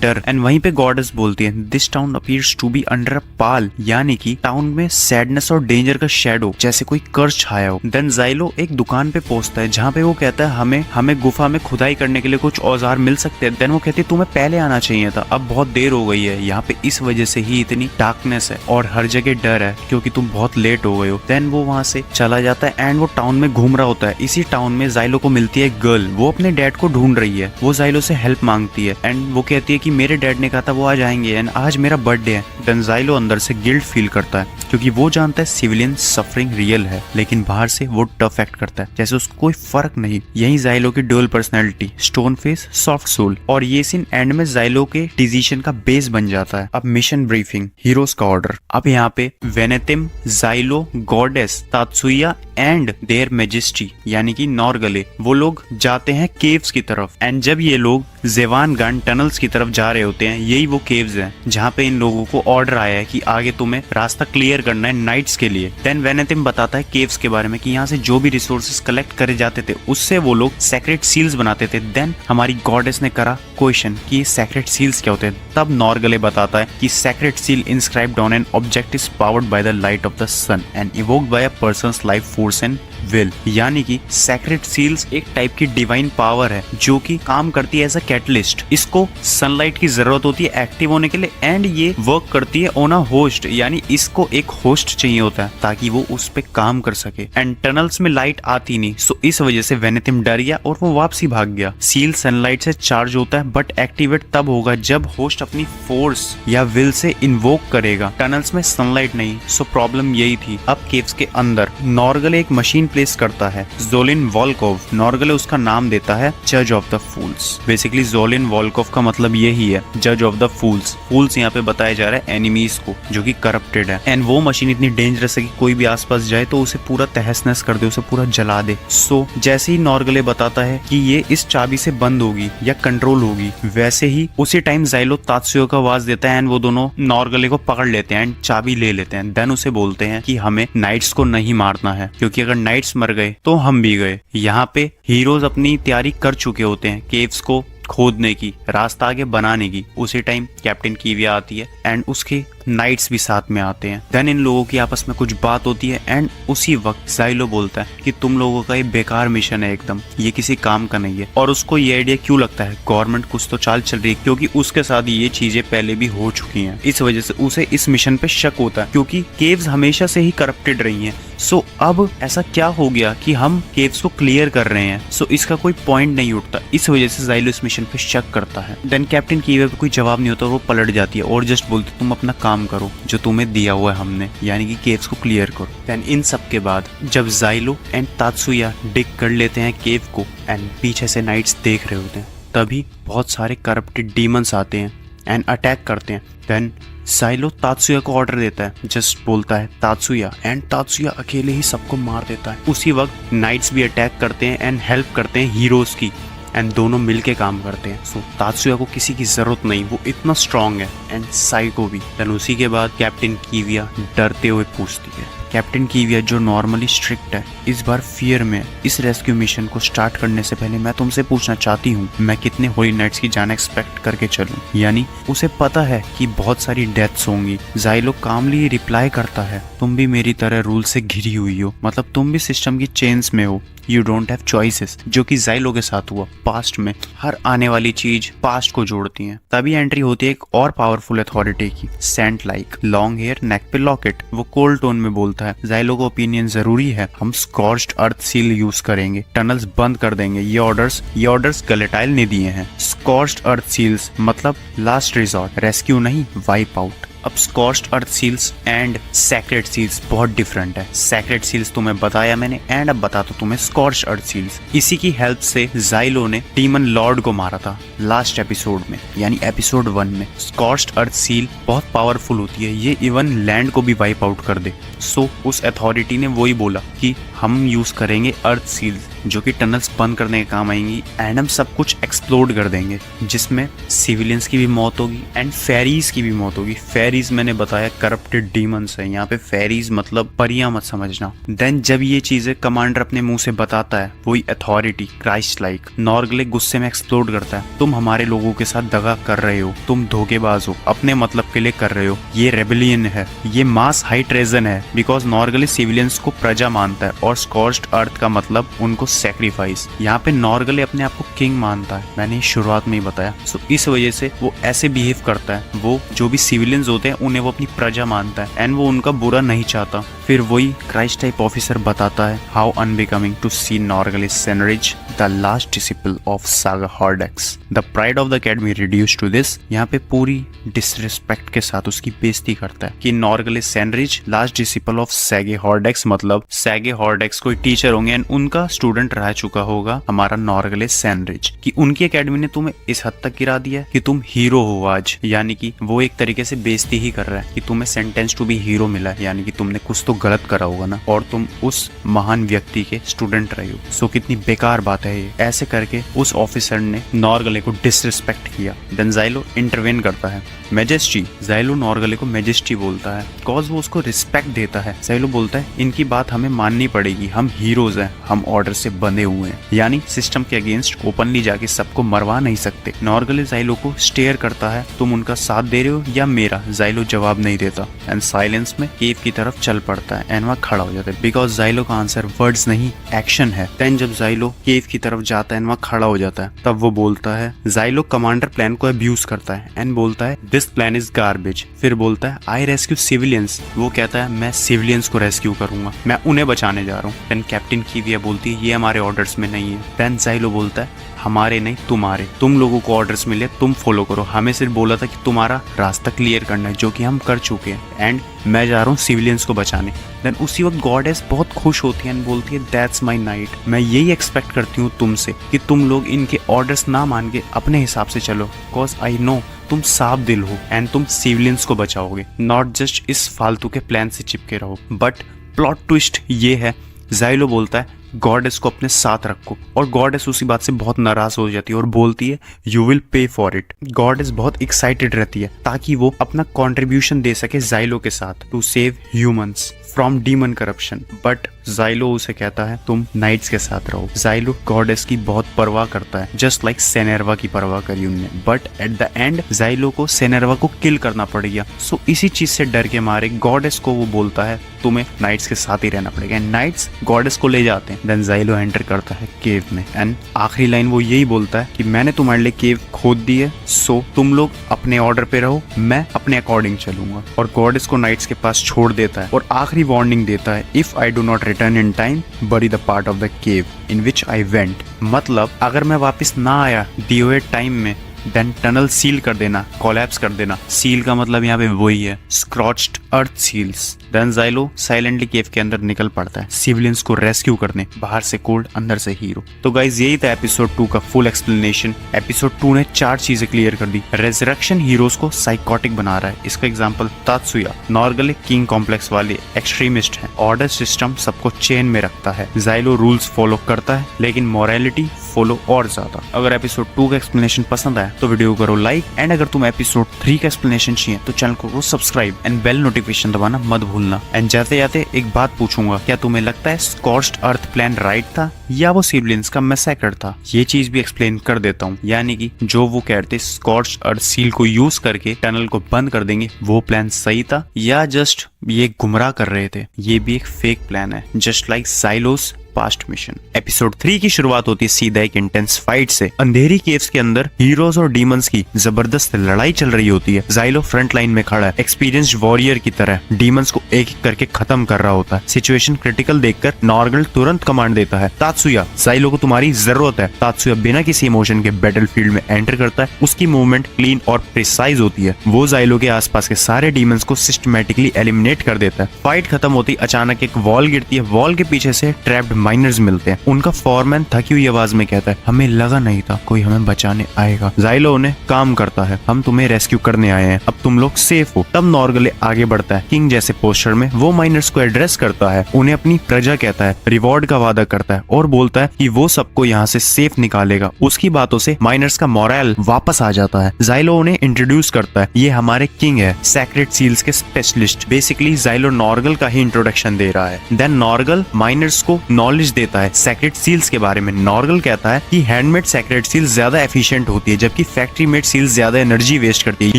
डर। एंड वहीं पे गॉडेस बोलती है this town appears to be under a pall, यानी कि टाउन में सैडनेस और डेंजर का शेडो, जैसे कोई कर्ज छाया हो। देन जाइलो एक दुकान पे पहुंचता है जहाँ पे वो कहता है हमें गुफा में खुदाई करने के लिए कुछ औजार मिल सकते हैं। देन वो कहती है तुम्हें पहले आना चाहिए था, अब बहुत देर हो गई है यहाँ पे, इस वजह से ही इतनी डार्कनेस है और हर जगह डर है क्योंकि तुम बहुत लेट हो गए हो। देन वो वहाँ से चला जाता है एंड वो टाउन में घूम रहा होता है। इसी टाउन में जाइलो को मिलती है एक गर्ल, वो अपने डैड को ढूंढ रही है। वो जाइलो से हेल्प मांगती है एंड वो कहती है कि मेरे डैड ने कहा था वो आ जाएंगे एंड आज मेरा बर्थडे है। देन जाइलो अंदर से गिल्ट फील करता है क्योंकि क्योंकि वो जानता है सिविलियन सफरिंग रियल है, लेकिन बाहर से वो टफ एक्ट करता है जैसे उसको कोई फर्क नहीं। यही ज़ाइलो की dual personality, stone face, soft soul, और ये सीन एंड में ज़ाइलो के डिसीजन का बेस बन जाता है। अब मिशन ब्रीफिंग, हीरोज का ऑर्डर। अब यहाँ पे Venetim, Xylo, goddess, Tatsuya and their majesty यानी कि नॉर्गले, वो लोग जाते हैं केव्स की तरफ। एंड जब ये लोग ज़ेवान-गान टनल्स की तरफ जा रहे होते हैं, यही वो केव्स हैं जहाँ पे इन लोगों को ऑर्डर आया है कि आगे तुम्हें रास्ता क्लियर करना है नाइट्स के लिए। देन वेनेटिम बताता है केव्स के बारे में कि यहाँ से जो भी रिसोर्सेज कलेक्ट करे जाते थे उससे वो लोग सेक्रेट सील्स बनाते थे। देन हमारी गॉडेस ने करा क्वेश्चन कि ये सेक्रेट सील्स क्या होते हैं। तब नॉर्गले बताता है कि secret seal inscribed on an object is powered by the light of the sun and evoked by a person's life force and will, यानी कि सेक्रेट सील्स एक टाइप की डिवाइन पावर है जो कि काम करती है एज अ कैटलिस्ट। इसको सनलाइट की जरूरत होती है एक्टिव होने के लिए एंड ये वर्क करती है ऑन अ होस्ट, यानी इसको एक होस्ट चाहिए होता है ताकि वो उस पे काम कर सके। एंड टनल्स में लाइट आती नहीं, सो इस वजह से वेनेटिम डर गया और वो वापसी भाग गया। सील सनलाइट से चार्ज होता है बट एक्टिवेट तब होगा जब होस्ट अपनी फोर्स या विल से इन्वोक करेगा। टनल्स में सनलाइट नहीं, सो प्रॉब्लम यही थी। अब केव्स के अंदर नॉर्गले एक मशीन प्लेस करता है, ज़ोलिन वॉल्कोव। नॉर्गले उसका नाम देता है जज of the fools. Basically Zolin Volkov का मतलब यही है, जज ऑफ द फूल्स। फूल्स यहाँ पे बताया जा रहा है एनिमीज को जो कि करप्टेड है। एंड वो मशीन इतनी डेंजरस है कि कोई भी आसपास जाए तो उसे पूरा तहस नहस कर दे, उसे पूरा जला दे। सो जैसे ही नॉर्गले बताता है कि ये इस चाबी से बंद होगी या कंट्रोल होगी, वैसे ही उसी टाइम ज़ाइलो तात्सुया का आवाज देता है एंड वो दोनों नॉर्गले को पकड़ लेते हैं एंड चाबी ले लेते हैं। देन उसे बोलते हैं कि हमें नाइट्स को नहीं मारना है क्योंकि अगर नाइट्स मर गए तो हम भी गए। यहाँ पे हीरोज अपनी तैयारी कर चुके होते हैं केव्स को खोदने की, रास्ता आगे बनाने की। उसी टाइम कैप्टन कीविया आती है एंड उसके नाइट्स भी साथ में आते हैं। देन इन लोगों की आपस में कुछ बात होती है एंड उसी वक्त ज़ाइलो बोलता है कि तुम लोगों का ये बेकार मिशन है, एकदम ये किसी काम का नहीं है। और उसको ये आइडिया क्यों लगता है गवर्नमेंट कुछ तो चाल चल रही है, क्योंकि उसके साथ ये चीजें पहले भी हो चुकी हैं। इस वजह से उसे इस मिशन पे शक होता है क्योंकि केव्स हमेशा से ही करप्टेड रही हैं। सो अब ऐसा क्या हो गया कि हम केव्स को क्लियर कर रहे हैं, सो इसका कोई पॉइंट नहीं उठता। इस वजह से ज़ाइलो इस मिशन पे शक करता है। देन कैप्टन कीविया पे कोई जवाब नहीं होता, वो पलट जाती है और जस्ट बोलती तुम अपना काम करो जो तुम्हें दिया हुआ है हमने, यानी कि केव्स को क्लियर करो। देन इन सब के बाद जब ज़ाइलो एंड तात्सुया डिग कर लेते हैं केव को एंड पीछे से नाइट्स देख रहे होते हैं, तभी बहुत सारे करप्टेड डीमंस आते हैं एंड अटैक करते हैं। देन ज़ाइलो तात्सुया को ऑर्डर देता है, जस्ट बोलता है तात्सुया, एंड तात्सुया अकेले ही सबको मार देता है। उसी वक्त नाइट्स भी अटैक करते हैं एंड हेल्प करते हैं हीरोज की एंड दोनों मिलके काम करते हैं। सो तात्सुया को किसी की जरूरत नहीं, वो इतना स्ट्रांग है एंड साइको भी। देन उसी के बाद कैप्टन कीविया डरते हुए पूछती है, कैप्टन कीविया जो नॉर्मली स्ट्रिक्ट है इस बार फियर में, इस रेस्क्यू मिशन को स्टार्ट करने से पहले मैं तुमसे पूछना चाहती हूँ मैं कितने होली नाइट्स की जान एक्सपेक्ट करके चलूं। यानी उसे पता है कि बहुत सारी डेथ्स होंगी। ज़ाइलो कामली रिप्लाई करता है, तुम भी मेरी तरह रूल से घिरी हुई हो, मतलब तुम भी सिस्टम की चेन्स में हो, यू डोंट हैव चॉइसेस, जो कि ज़ाइलो के साथ हुआ पास्ट में। हर आने वाली चीज पास्ट को जोड़ती है। तभी एंट्री होती है एक और पावरफुल अथॉरिटी की, सेंट लाइक, लॉन्ग हेयर, नेक पे लॉकेट। वो कोल्ड टोन में बोलता है, ज़ाइलो को ओपिनियन जरूरी है, हम स्कॉर्च्ड अर्थ सील यूज करेंगे, टनल्स बंद कर देंगे। ये ऑर्डर्स गलेटाइल ने दिए हैं। स्कॉर्च्ड अर्थ सील्स मतलब लास्ट रिजॉर्ट, रेस्क्यू नहीं, वाइप आउट। अब स्कॉर्च्ड अर्थ सील्स एंड सैक्रेड सील्स बहुत डिफरेंट है। सैक्रेड सील्स तुम्हें बताया मैंने एंड अब बताता तुम्हें स्कॉर्च्ड अर्थ सील्स। इसी की हेल्प से ज़ाइलो ने डीमन लॉर्ड को मारा था लास्ट एपिसोड में, यानी एपिसोड 1 में। स्कॉर्च्ड अर्थ सील बहुत पावरफुल होती है, ये इवन लैंड को भी वाइप आउट कर दे। सो उस अथॉरिटी ने वही बोला कि हम यूज करेंगे अर्थ सील्स जो कि टनल्स बंद करने के काम आएंगी एंड हम सब कुछ एक्सप्लोड कर देंगे, जिसमें सिविलियंस की भी मौत होगी एंड फेरीज की भी मौत होगी। फेरीज मैंने बताया करप्टेड डीमंस है, यहाँ पे फेरीज मतलब परियां मत समझना। देन जब ये चीजें कमांडर अपने मुंह से बताता है, वही अथॉरिटी क्राइस्ट लाइक, नॉर्गले गुस्से में एक्सप्लोड करता है, तुम हमारे लोगों के साथ दगा कर रहे हो, तुम धोखेबाज हो, अपने मतलब के लिए कर रहे हो, ये रेबेलियन है, ये मास हाई ट्रेजन है। बिकॉज नॉर्गले सिविलियंस को प्रजा मानता है और स्कॉर्च्ड अर्थ का मतलब उनको सैक्रिफाइस। यहाँ पे नॉर्गले अपने आप को किंग मानता है, मैंने शुरुआत में ही बताया। सो इस वजह से वो ऐसे बिहेव करता है, वो जो भी सिविलियंस होते हैं उन्हें वो अपनी प्रजा मानता है एंड वो उनका बुरा नहीं चाहता। फिर वही क्राइस्ट टाइप ऑफिसर बताता है how unbecoming to see Norgalle's Senridge the last disciple of Saga Hordex, the pride of the academy reduce to this. यहाँ पे पूरी डिसरिस्पेक्ट के साथ उसकी बेइज्जती करता है कि नॉर्गलिस सेनरिज लास्ट डिसिपल ऑफ सैगे हॉर्डेक्स, मतलब सैगे हॉर्डेक्स कोई टीचर होंगे एंड उनका स्टूडेंट रह चुका होगा हमारा नॉर्गलिस सेनरिज, कि उनकी अकेडमी ने तुम्हें इस हद तक गिरा दिया कि तुम हीरो हो आज। यानी कि वो एक तरीके से बेइज्जती ही कर रहा है कि तुम्हें सेंटेंस टू बी हीरो मिला है, यानी कि तुमने कुछ तो गलत करा होगा ना, और तुम उस महान व्यक्ति के स्टूडेंट रहे हो। सो कितनी बेकार बात है ये। ऐसे करके उस ऑफिसर ने नॉर्गले को डिसरिस्पेक्ट किया। देन ज़ाइलो इंटरवेन करता है, मैजेस्टी। ज़ाइलो नॉर्गले को मैजेस्टी बोलता है कॉज वो उसको रिस्पेक्ट देता है। ज़ाइलो बोलता है इनकी बात हमें माननी पड़ेगी, हम हीरोज हैं, हम ऑर्डर से बंधे हुए हैं, यानी सिस्टम के अगेंस्ट ओपनली जाके सबको मरवा नहीं सकते। नॉर्गले ज़ाइलो को स्टेयर करता है, तुम उनका साथ दे रहे हो या मेरा? ज़ाइलो जवाब नहीं देता एंड साइलेंस में केव की तरफ चल पड़ता है एंड वहाँ खड़ा हो जाता है, बिकॉज ज़ाइलो का आंसर वर्ड्स नहीं एक्शन है। देन जब ज़ाइलो केव की तरफ जाता है एंड वहाँ खड़ा हो जाता है, तब वो बोलता है, ज़ाइलो कमांडर प्लान को अब्यूज करता है एंड बोलता है दिस प्लान इज गार्बेज। फिर बोलता है आई रेस्क्यू सिविलियंस। वो कहता है मैं सिविलियंस को रेस्क्यू करूंगा, मैं उन्हें बचाने जा रहा हूँ। देन कैप्टन कीविया बोलती है ये हमारे ऑर्डर्स में नहीं है। देन ज़ाइलो बोलता है हमारे नहीं तुम्हारे, तुम लोगों को ऑर्डर्स मिले तुम फॉलो करो, हमें सिर्फ बोला था कि तुम्हारा रास्ता क्लियर करना है, जो कि हम कर चुके हैं एंड मैं जा रहा हूँ सिविलियंस को बचाने। देन उसी वक्त गॉडेस बहुत खुश होती है एंड बोलती है दैट्स माय नाइट, मैं यही एक्सपेक्ट करती हूँ तुमसे कि तुम लोग इनके ऑर्डर्स ना मान के अपने हिसाब से चलो, बिकॉज आई नो तुम साफ दिल हो एंड तुम सिविलियंस को बचाओगे, नॉट जस्ट इस फालतू के प्लान से चिपके रहो। बट प्लॉट ट्विस्ट ये है, ज़ाइलो बोलता है गॉडेस को अपने साथ रखो, और गॉडेस उसी बात से बहुत नाराज हो जाती है और बोलती है you will pay for it. Goddess बहुत एक्साइटेड रहती है ताकि वो अपना कंट्रीब्यूशन दे सके ज़ाइलो के साथ to save humans from demon corruption. But Xylo उसे कहता है तुम नाइट्स के साथ रहो। ज़ाइलो गॉडेस की बहुत परवाह करता है, जस्ट लाइक सेनेरवा की परवाह करी उनने, बट एट द एंड ज़ाइलो को सेनेरवा को किल करना पड़ गया। सो इसी चीज से डर के मारे गॉडेस को वो बोलता है तुम्हें नाइट्स के साथ ही रहना पड़ेगा एंड नाइट्स गॉडेस को ले जाते हैं। देन ज़ाइलो एंटर करता है केव में एंड आखिरी लाइन वो यही बोलता है कि मैंने तुम्हारे लिए केव खोद दी है, सो तुम लोग अपने ऑर्डर पे रहो, मैं अपने अकॉर्डिंग चलूंगा। और गॉडेस को नाइट्स के पास छोड़ देता है और आखिरी वार्निंग देता है if I do not return in time bury the part of the cave in which I went। मतलब अगर मैं वापस ना आया दिए हुए टाइम में, देन टनल सील कर देना, कोलैप्स कर देना। सील का मतलब यहाँ पे वही है, स्क्रॉच्ड अर्थ सील्स। देन ज़ाइलो साइलेंटली केव के अंदर निकल पड़ता है सिविलियंस को रेस्क्यू करने, बाहर से कोल्ड अंदर से हीरो। तो गाइज यही था एपिसोड 2 का फुल एक्सप्लेनेशन। एपिसोड 2 ने 4 चीजें क्लियर कर दी। रेजरेक्शन हीरोज को साइकोटिक बना रहा है, इसका एग्जांपल तात्सुया। नॉर्गले किंग कॉम्प्लेक्स वाले एक्सट्रीमिस्ट हैं। ऑर्डर सिस्टम सबको चेन में रखता है। ज़ाइलो रूल्स फॉलो करता है लेकिन मॉरलिटी फॉलो और ज्यादा। अगर एपिसोड 2 का एक्सप्लेनेशन पसंद आया तो वीडियो करो लाइक, एंड अगर तुम एपिसोड 3 का एक्सप्लेनेशन चाहिए तो चैनल को सब्सक्राइब एंड बेल नोटिफिकेशन दबाना मत भूलना। एंड जाते जाते एक बात पूछूंगा, क्या तुम्हें लगता है स्कॉर्च्ड अर्थ प्लान राइट था या वो सिविलियंस का मैसेकर था? ये चीज भी एक्सप्लेन कर देता हूँ, यानी कि जो वो कहते स्कॉर्च्ड अर्थ सील को यूज करके टनल को बंद कर देंगे, वो प्लान सही था या जस्ट ये गुमराह कर रहे थे? ये भी एक फेक प्लान है, just like Xylo's past mission. Episode 3 की शुरुआत होती है सीधा एक इंटेंस फाइट से। अंधेरी केव्स के अंदर हीरोज और डीमंस की जबरदस्त लड़ाई चल रही होती है। ज़ाइलो फ्रंट लाइन में खड़ा है, एक्सपीरियंस्ड वॉरियर की तरह डीमंस को एक एक करके खत्म कर रहा होता है। सिचुएशन क्रिटिकल देखकर नॉर्गल तुरंत कमांड देता है, तात्सुया ज़ाइलो को तुम्हारी जरूरत है। तात्सुया बिना किसी इमोशन के बैटलफील्ड में एंटर करता है। उसकी मूवमेंट क्लीन और प्रिसाइज होती है। वो ज़ाइलो के आसपास के सारे डीमंस को सिस्टमैटिकली एलिमिनेट कर देता है। फाइट खत्म होती अचानक एक वॉल गिरती है। वॉल के पीछे से ट्रैप्ड माइनर्स मिलते हैं। उनका फॉरमैन थकी हुई आवाज में कहता है हमें लगा नहीं था कोई हमें बचाने आएगा। ज़ाइलो उन्हें काम करता है, हम तुम्हें रेस्क्यू करने आए हैं, अब तुम लोग सेफ हो। तब नॉर्गले आगे बढ़ता है, किंग जैसे पोस्चर में वो माइनर्स को एड्रेस करता है, उन्हें अपनी प्रजा कहता है, रिवॉर्ड का वादा करता है और बोलता है कि वो सबको यहाँ से सेफ निकालेगा। उसकी बातों से माइनर्स का मोरल वापस आ जाता है। ज़ाइलो उन्हें इंट्रोड्यूस करता है, ये हमारे किंग है, सैक्रेड सील्स के स्पेशलिस्ट। बेसिकली ज़ाइलो नॉर्गल का ही इंट्रोडक्शन दे रहा है। देन नॉर्गल माइनर्स को नॉलेज नॉलेज देता है सेक्रेट सील्स के बारे में। नॉर्गल कहता है कि हैंडमेड सेक्रेट सील्स ज्यादा एफिशिएंट होती है जबकि फैक्ट्री मेड सील्स ज्यादा एनर्जी वेस्ट करती है।